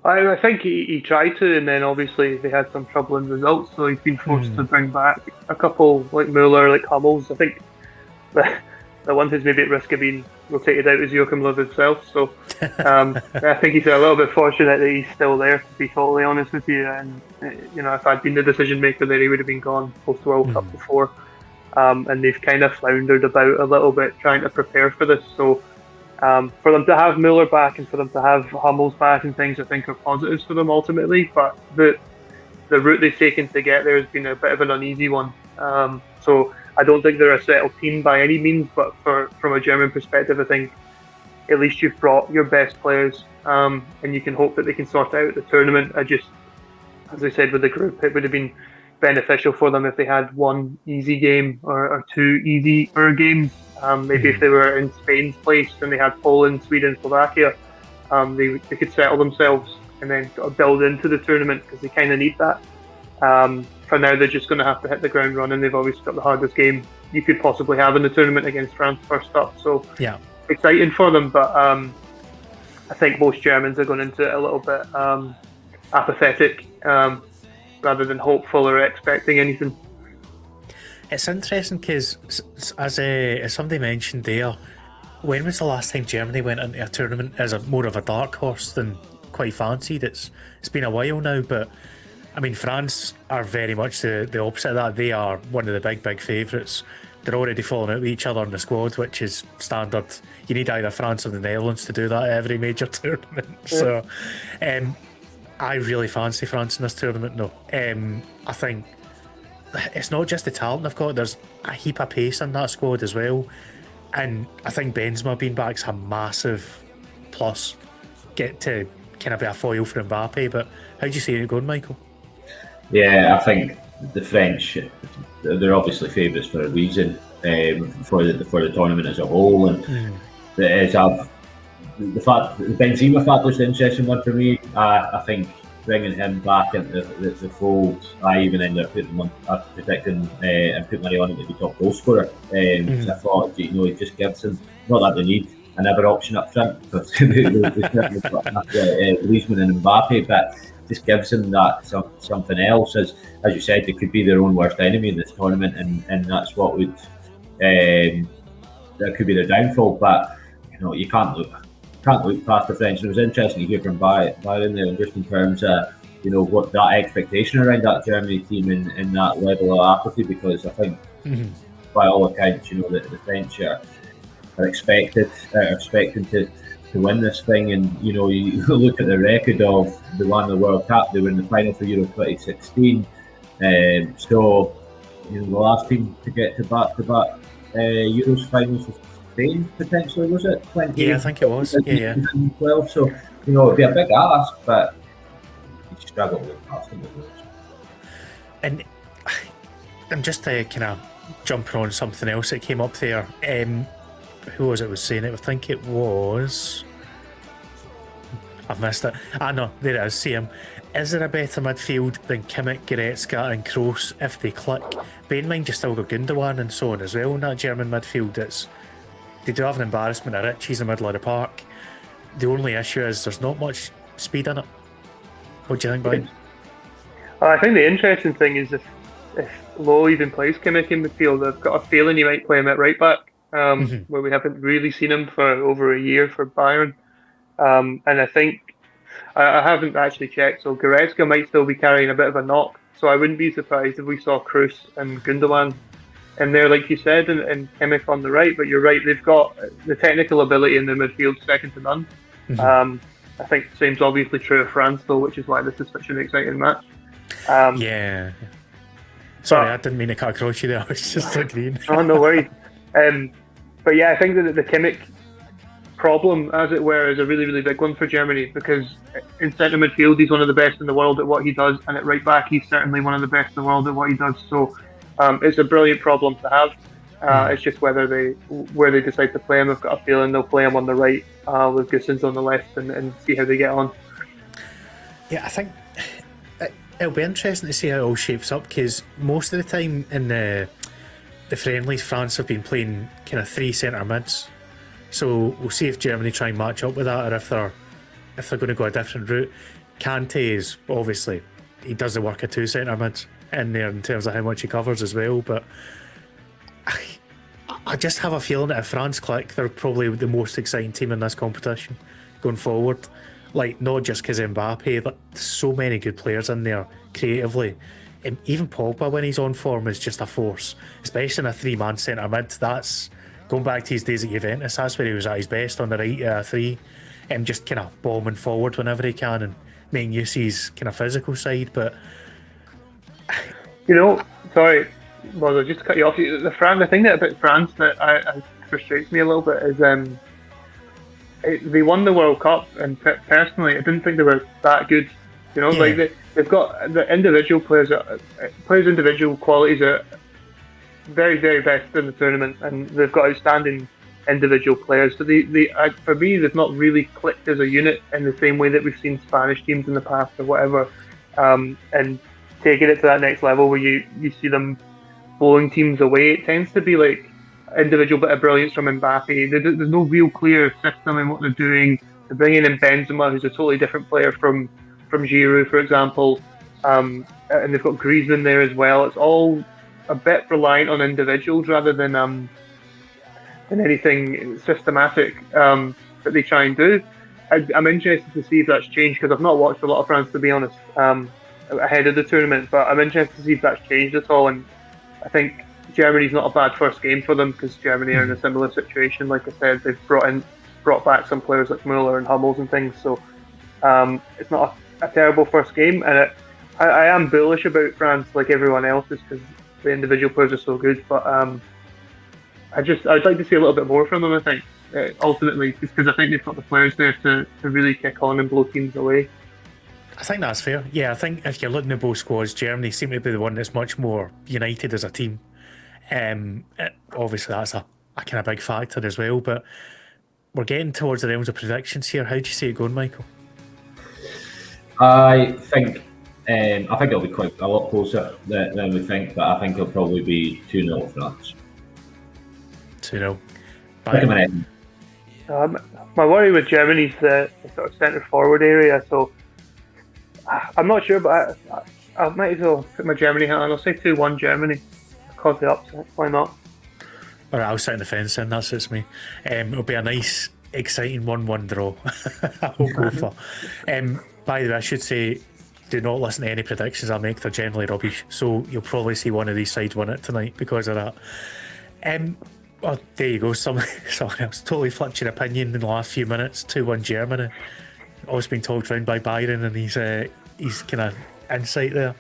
I think he tried to, and then obviously they had some troubling results, so he's been forced to bring back a couple like Müller, like Hummels. I think the one who's maybe at risk of being rotated out is Joachim Löw himself. So I think he's a little bit fortunate that he's still there, to be totally honest with you. And if I'd been the decision maker there, he would have been gone post World Cup before. And they've kind of floundered about a little bit trying to prepare for this. So for them to have Müller back and for them to have Hummels back and things, I think are positives for them ultimately. But the route they've taken to get there has been a bit of an uneasy one. So I don't think they're a settled team by any means, but from a German perspective, I think at least you've brought your best players, and you can hope that they can sort out the tournament. As I said with the group, it would have been beneficial for them if they had one easy game or two easier games. Maybe if they were in Spain's place and they had Poland, Sweden, Slovakia, they could settle themselves and then sort of build into the tournament because they kind of need that. For now, they're just going to have to hit the ground running. They've obviously got the hardest game you could possibly have in the tournament against France first up. So Yeah. exciting for them, but I think most Germans are going into it a little bit apathetic rather than hopeful or expecting anything. It's interesting because, as somebody mentioned there, when was the last time Germany went into a tournament as more of a dark horse than quite fancied? It's been a while now, but I mean, France are very much the opposite of that. They are one of the big favourites. They're already falling out with each other in the squad, which is standard. You need either France or the Netherlands to do that at every major tournament. Yeah. So, I really fancy France in this tournament, though. I think it's not just the talent they've got, there's a heap of pace in that squad as well. And I think Benzema being back's a massive plus. Get to kind of be a foil for Mbappe. But how do you see it going, Michael? Yeah, I think the French, they're obviously favourites for a reason for the tournament as a whole. And the Benzema factor is the interesting one for me. I think bringing him back into the fold, I even ended up predicting and putting money on him to be top goal scorer. I thought, he just gives him, not that they need another option up front, because Griezmann and Mbappe, but just gives them that something else. As you said, they could be their own worst enemy in this tournament, and that's what would that could be their downfall. But you can't look past the French. And it was interesting to hear from Byron there, just in terms of what that expectation around that Germany team and that level of apathy, because I think by all accounts, the French are expecting to win this thing. And you look at the record of they won the World Cup, they were in the final for Euro 2016, so the last team to get to back-to-back Euros finals was Spain, potentially, was it? 20, yeah, I think it was. Yeah. 12. So it'd be a big ask, but you struggle with past them. And I'm just kind of jumping on something else that came up there. Who was saying it? I think it was. I've missed it. No, there it is. See him. Is there a better midfield than Kimmich, Goretzka and Kroos if they click? Bear in mind, you still got Gundogan and so on as well in that German midfield. They do have an embarrassment of riches in the middle of the park. The only issue is there's not much speed in it. What do you think, Brian? I think the interesting thing is if Lowe even plays Kimmich in midfield, I've got a feeling he might play him at right back, where we haven't really seen him for over a year for Bayern. And I think, I haven't actually checked, so Goretzka might still be carrying a bit of a knock, so I wouldn't be surprised if we saw Kroos and Gundogan in there, like you said, and Kimmich on the right. But you're right, they've got the technical ability in the midfield second to none. I think the same's obviously true of France, though, which is why this is such an exciting match. Yeah. Sorry, I didn't mean to cut across you there. I was just agreeing. Oh, no worries. But yeah, I think that the Kimmich problem, as it were, is a really, really big one for Germany, because in centre midfield he's one of the best in the world at what he does, and at right back he's certainly one of the best in the world at what he does. So it's a brilliant problem to have. It's just where they decide to play him. I've got a feeling they'll play him on the right with Gosens on the left and see how they get on. Yeah, I think it'll be interesting to see how it all shapes up, because most of the time in the friendlies, France have been playing kind of three centre mids. So we'll see if Germany try and match up with that, or if they're going to go a different route. Kante is obviously, he does the work of two centre mids in there in terms of how much he covers as well. But I just have a feeling that if France click, they're probably the most exciting team in this competition going forward. Like, not just because of Mbappe, but so many good players in there creatively. And even Pogba, when he's on form, is just a force, especially in a three-man centre mid. That's going back to his days at Juventus. That's where he was at his best, on the right three, and just kind of bombing forward whenever he can and making use of his kind of physical side. But sorry, Mozza, just to cut you off. The thing that about France that frustrates me a little bit is they won the World Cup, and personally, I didn't think they were that good. You know, like they've got the individual players' individual qualities are very, very best in the tournament, and they've got outstanding individual players. But for me, they've not really clicked as a unit in the same way that we've seen Spanish teams in the past or whatever. And taking it to that next level where you see them blowing teams away, it tends to be like individual bit of brilliance from Mbappe. There's no real clear system in what they're doing. They're bringing in Benzema, who's a totally different player from Giroud, for example, and they've got Griezmann there as well. It's all a bit reliant on individuals rather than anything systematic that they try and do. I'm interested to see if that's changed because I've not watched a lot of France, to be honest, ahead of the tournament, but I'm interested to see if that's changed at all. And I think Germany's not a bad first game for them because Germany are in a similar situation. Like I said, they've brought back some players like Muller and Hummels and things, so it's not a terrible first game. And I am bullish about France, like everyone else, is because the individual players are so good. But I'd like to see a little bit more from them. I think ultimately, just because I think they've got the players there to really kick on and blow teams away. I think that's fair. Yeah, I think if you're looking at both squads, Germany seem to be the one that's much more united as a team. Obviously, that's a kind of big factor as well. But we're getting towards the realms of predictions here. How do you see it going, Michael? I think it'll be quite a lot closer than we think, but I think it'll probably be 2-0 France. 2-0. My worry with Germany's the sort of centre forward area, so I'm not sure, but I might as well put my Germany hat on. I'll say 2-1 Germany. Cause the upset, why not? All right, I'll sit in the fence then, that suits me. It'll be a nice, exciting 1-1 draw. I'll go for. By the way, I should say, do not listen to any predictions I make, they're generally rubbish, so you'll probably see one of these sides win it tonight because of that. Well, there you go, someone else totally flipped your opinion in the last few minutes. 2-1 Germany. Always been talked around by Byron and his kind of insight there.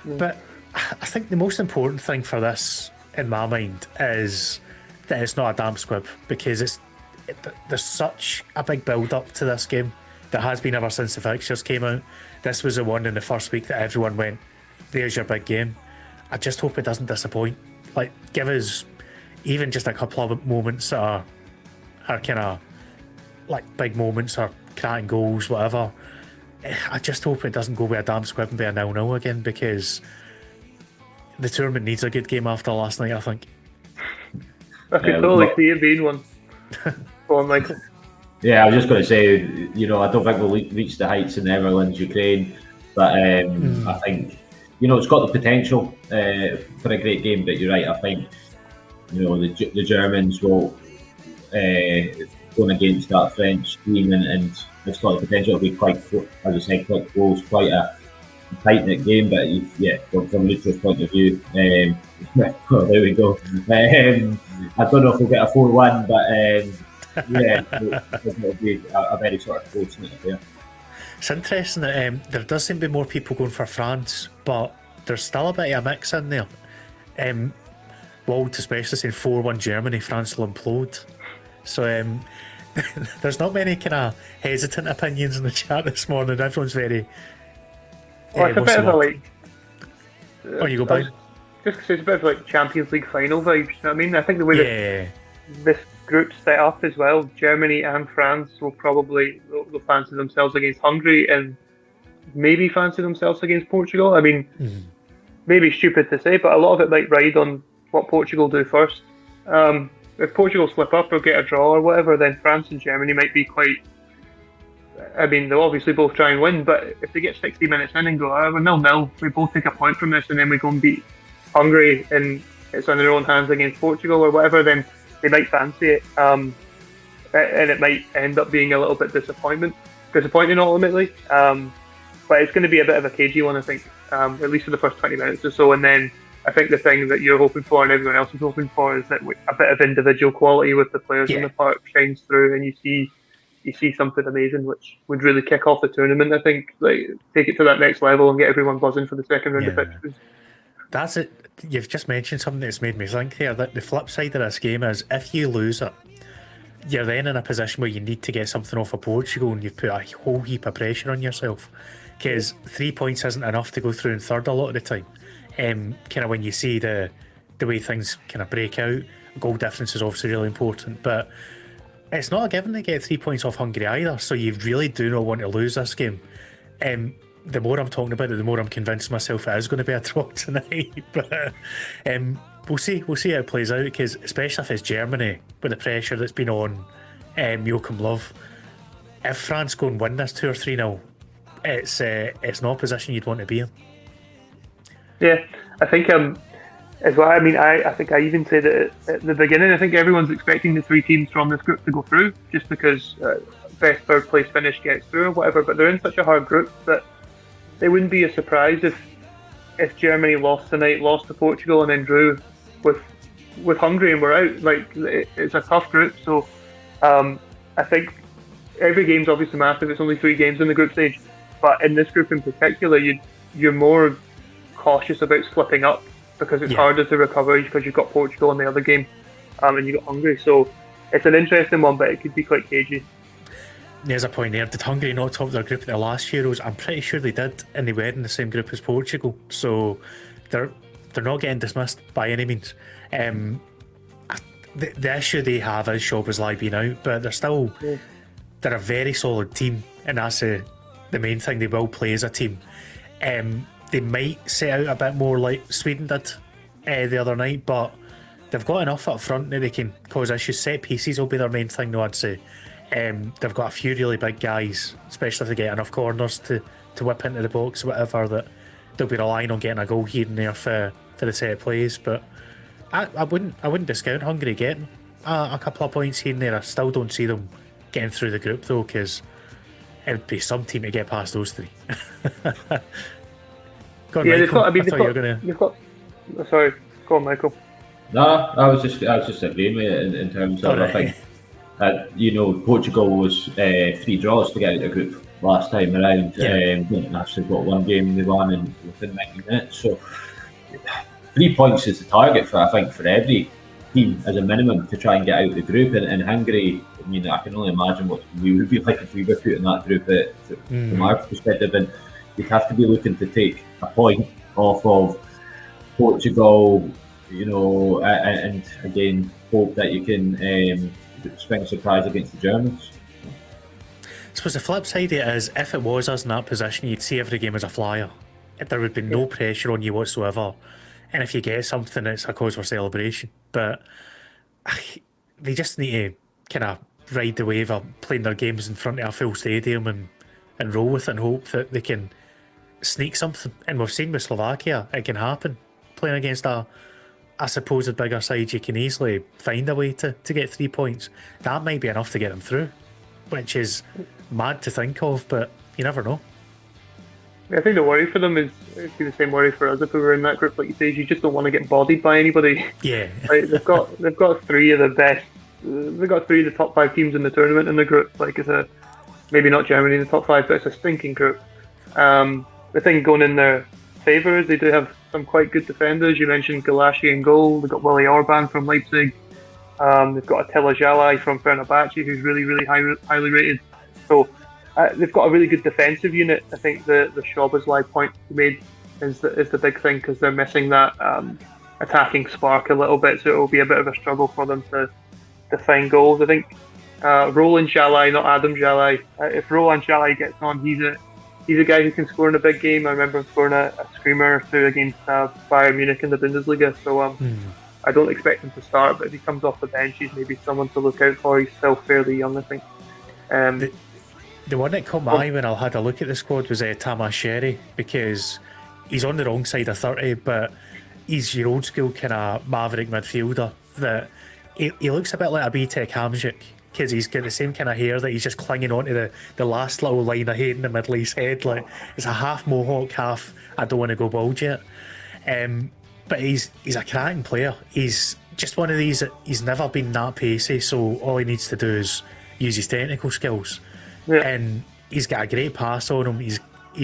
But I think the most important thing for this, in my mind, is that it's not a damp squib, because there's such a big build-up to this game. There has been ever since the fixtures came out. This was the one in the first week that everyone went, there's your big game. I just hope it doesn't disappoint. Like, give us even just a couple of moments that are kind of like big moments or cracking goals, whatever. I just hope it doesn't go with a damp squib and be a 0-0 again, because the tournament needs a good game after last night, I think. I could totally see it being one. Go on, Michael. Yeah, I was just going to say, I don't think we'll reach the heights in the Netherlands, Ukraine, but I think, it's got the potential for a great game, but you're right, I think, the Germans will, going against that French team, and it's got the potential to be quite, as I said, quite close, quite a tight-knit game, but from Lutro's point of view, well, there we go. I don't know if we'll get a 4-1, but it'll be a very sort of close knit affair. It's interesting that there does seem to be more people going for France, but there's still a bit of a mix in there. Walt especially saying 4-1 Germany, France will implode. So there's not many kind of hesitant opinions in the chat this morning. Everyone's very... it's a bit of a like... Oh, you go by. Just because it's a bit of like Champions League final vibes, you know what I mean? I think the way that this group's set up as well, Germany and France will probably they'll fancy themselves against Hungary and maybe fancy themselves against Portugal. I mean, maybe stupid to say, but a lot of it might ride on what Portugal do first. If Portugal slip up or get a draw or whatever, then France and Germany might be quite... I mean, they'll obviously both try and win, but if they get 60 minutes in and go, we're 0-0, we both take a point from this and then we go and beat Hungary and it's on their own hands against Portugal or whatever, then they might fancy it. And it might end up being a little bit disappointing ultimately. But it's going to be a bit of a cagey one, I think, at least for the first 20 minutes or so. And then I think the thing that you're hoping for and everyone else is hoping for is that a bit of individual quality with the players in the park shines through, and you see something amazing, which would really kick off the tournament. I think, like, take it to that next level and get everyone buzzing for the second round of fixtures. That's it. You've just mentioned something that's made me think here, that the flip side of this game is if you lose it, you're then in a position where you need to get something off of Portugal, and you've put a whole heap of pressure on yourself, because 3 points isn't enough to go through in third a lot of the time. Kind of when you see the way things kind of break out, goal difference is obviously really important, but it's not a given to get 3 points off Hungary either, so you really do not want to lose this game. The more I'm talking about it, the more I'm convincing myself it is going to be a draw tonight. But we'll see how it plays out, because especially if it's Germany, with the pressure that's been on Joachim Löw, if France go and win this 2 or 3-0, it's not a position you'd want to be in. Yeah, I think as well. I mean, I think I even said it at the beginning. I think everyone's expecting the 3 teams from this group to go through, just because best third place finish gets through or whatever. But they're in such a hard group that it wouldn't be a surprise if Germany lost tonight, lost to Portugal, and then drew with Hungary and we're out. Like, it's a tough group, so I think every game's obviously massive. It's only 3 games in the group stage, but in this group in particular, you're more cautious about slipping up, because it's harder to recover, because you've got Portugal in the other game, and you've got Hungary. So it's an interesting one, but it could be quite cagey. There's a point there. Did Hungary not top their group at the last Euros? I'm pretty sure they did, and they were in the same group as Portugal. So they're not getting dismissed by any means. The issue they have is Szoboszlai being out, but they're a very solid team, and that's the main thing. They will play as a team. They might set out a bit more like Sweden did the other night, but they've got enough up front that they can cause issues. Set pieces will be their main thing, though, I'd say. They've got a few really big guys, especially if they get enough corners to whip into the box or whatever, that they'll be relying on getting a goal here and there for the set plays. But I wouldn't discount Hungary getting a couple of points here and there. I still don't see them getting through the group, though, because it would be some team to get past those 3. Go on, Michael. Sorry, go on, Michael. No, I was just agreeing with it in terms of, I think, Portugal was 3 draws to get out of the group last time around. Didn't actually got 1 game they won within 90 minutes. So 3 points is the target for every team as a minimum to try and get out of the group. And Hungary, I mean, I can only imagine what we would be like if we were put in that group from our perspective. And you'd have to be looking to take a point off of Portugal, and again hope that you can spring a surprise against the Germans. I suppose the flip side of it is, if it was us in that position, you'd see every game as a flyer. There would be no pressure on you whatsoever, and if you get something, it's a cause for celebration. But they just need to kind of ride the wave of playing their games in front of a full stadium and roll with it and hope that they can sneak something. And we've seen with Slovakia, it can happen. Playing against a supposed bigger side, you can easily find a way to get 3 points. That might be enough to get them through, which is mad to think of, but you never know. I think the worry for them is it'd be the same worry for us if we were in that group. Like you say, you just don't want to get bodied by anybody. Yeah, like, they've got 3 of the best. They've got 3 of the top 5 teams in the tournament in the group. Like, it's maybe not Germany in the top 5, but it's a stinking group. The thing going in their favour is they do have some quite good defenders. You mentioned Galashi in goal. They've got Willy Orban from Leipzig. They've got Attila Jalai from Fenerbahce, who's really, really highly rated. So they've got a really good defensive unit. I think the Szoboszlai point you made is the big thing, because they're missing that attacking spark a little bit, so it will be a bit of a struggle for them to find goals. I think Roland Jalai, not Adam Jalai. If Roland Jalai gets on, he's a guy who can score in a big game. I remember him scoring a screamer or 2 against Bayern Munich in the Bundesliga. So I don't expect him to start, but if he comes off the bench, he's maybe someone to look out for. He's still fairly young, I think. The one that caught my eye when I had a look at the squad was Tamas Sherry, because he's on the wrong side of 30, but he's your old school kind of maverick midfielder that he looks a bit like a B-Tech Hamsik, because he's got the same kind of hair that he's just clinging onto the last little line of hair in the middle of his head. Like, it's a half mohawk, half I don't want to go bald yet. But he's a cracking player. He's just one of these that he's never been that pacey, so all he needs to do is use his technical skills. Yeah. And he's got a great pass on him. He's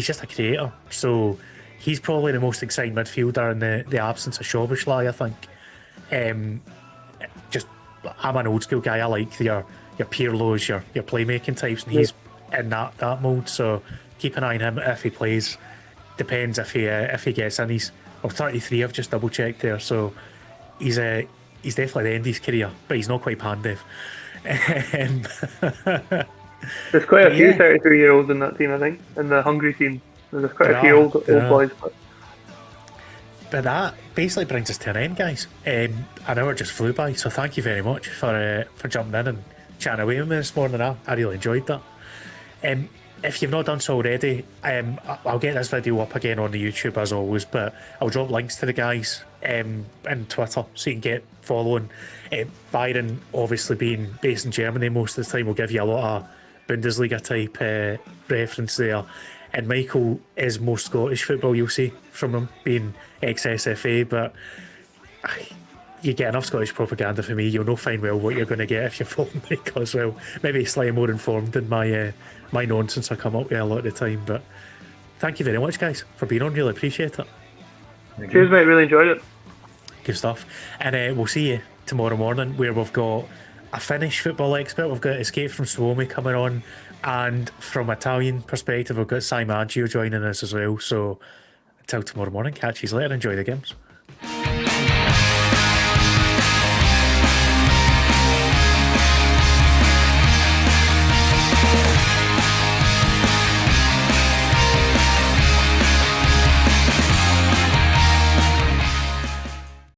just a creator. So he's probably the most exciting midfielder in the absence of Szoboszlai, I think. I'm an old school guy. I like your your Pirlo's, your playmaking types, and he's in that mode. So keep an eye on him if he plays. Depends if he gets in. He's 33. I've just double checked there, so he's definitely the end of his career, but he's not quite Pandev. There's quite a few yeah. 33-year-olds in that team, I think, in the Hungary team. There's quite a few old boys. But that basically brings us to an end, guys. An hour just flew by, so thank you very much for jumping in and chatting away with me this morning. I really enjoyed that. If you've not done so already, I'll get this video up again on the YouTube as always, but I'll drop links to the guys in Twitter so you can get following. Byron, obviously being based in Germany most of the time, will give you a lot of Bundesliga type reference there. And Michael is more Scottish football, you'll see, from him being ex-SFA, but you get enough Scottish propaganda for me. You'll know fine well what you're going to get if you follow Michael as well. Maybe slightly more informed than my nonsense I come up with a lot of the time. But thank you very much, guys, for being on. Really appreciate it. Cheers, mate. Really enjoyed it. Good stuff. And we'll see you tomorrow morning, where we've got a Finnish football expert. We've got Escape from Suomi coming on, and from Italian perspective, we've got Sai Maggio joining us as well. So until tomorrow morning, catch you later. Enjoy the games.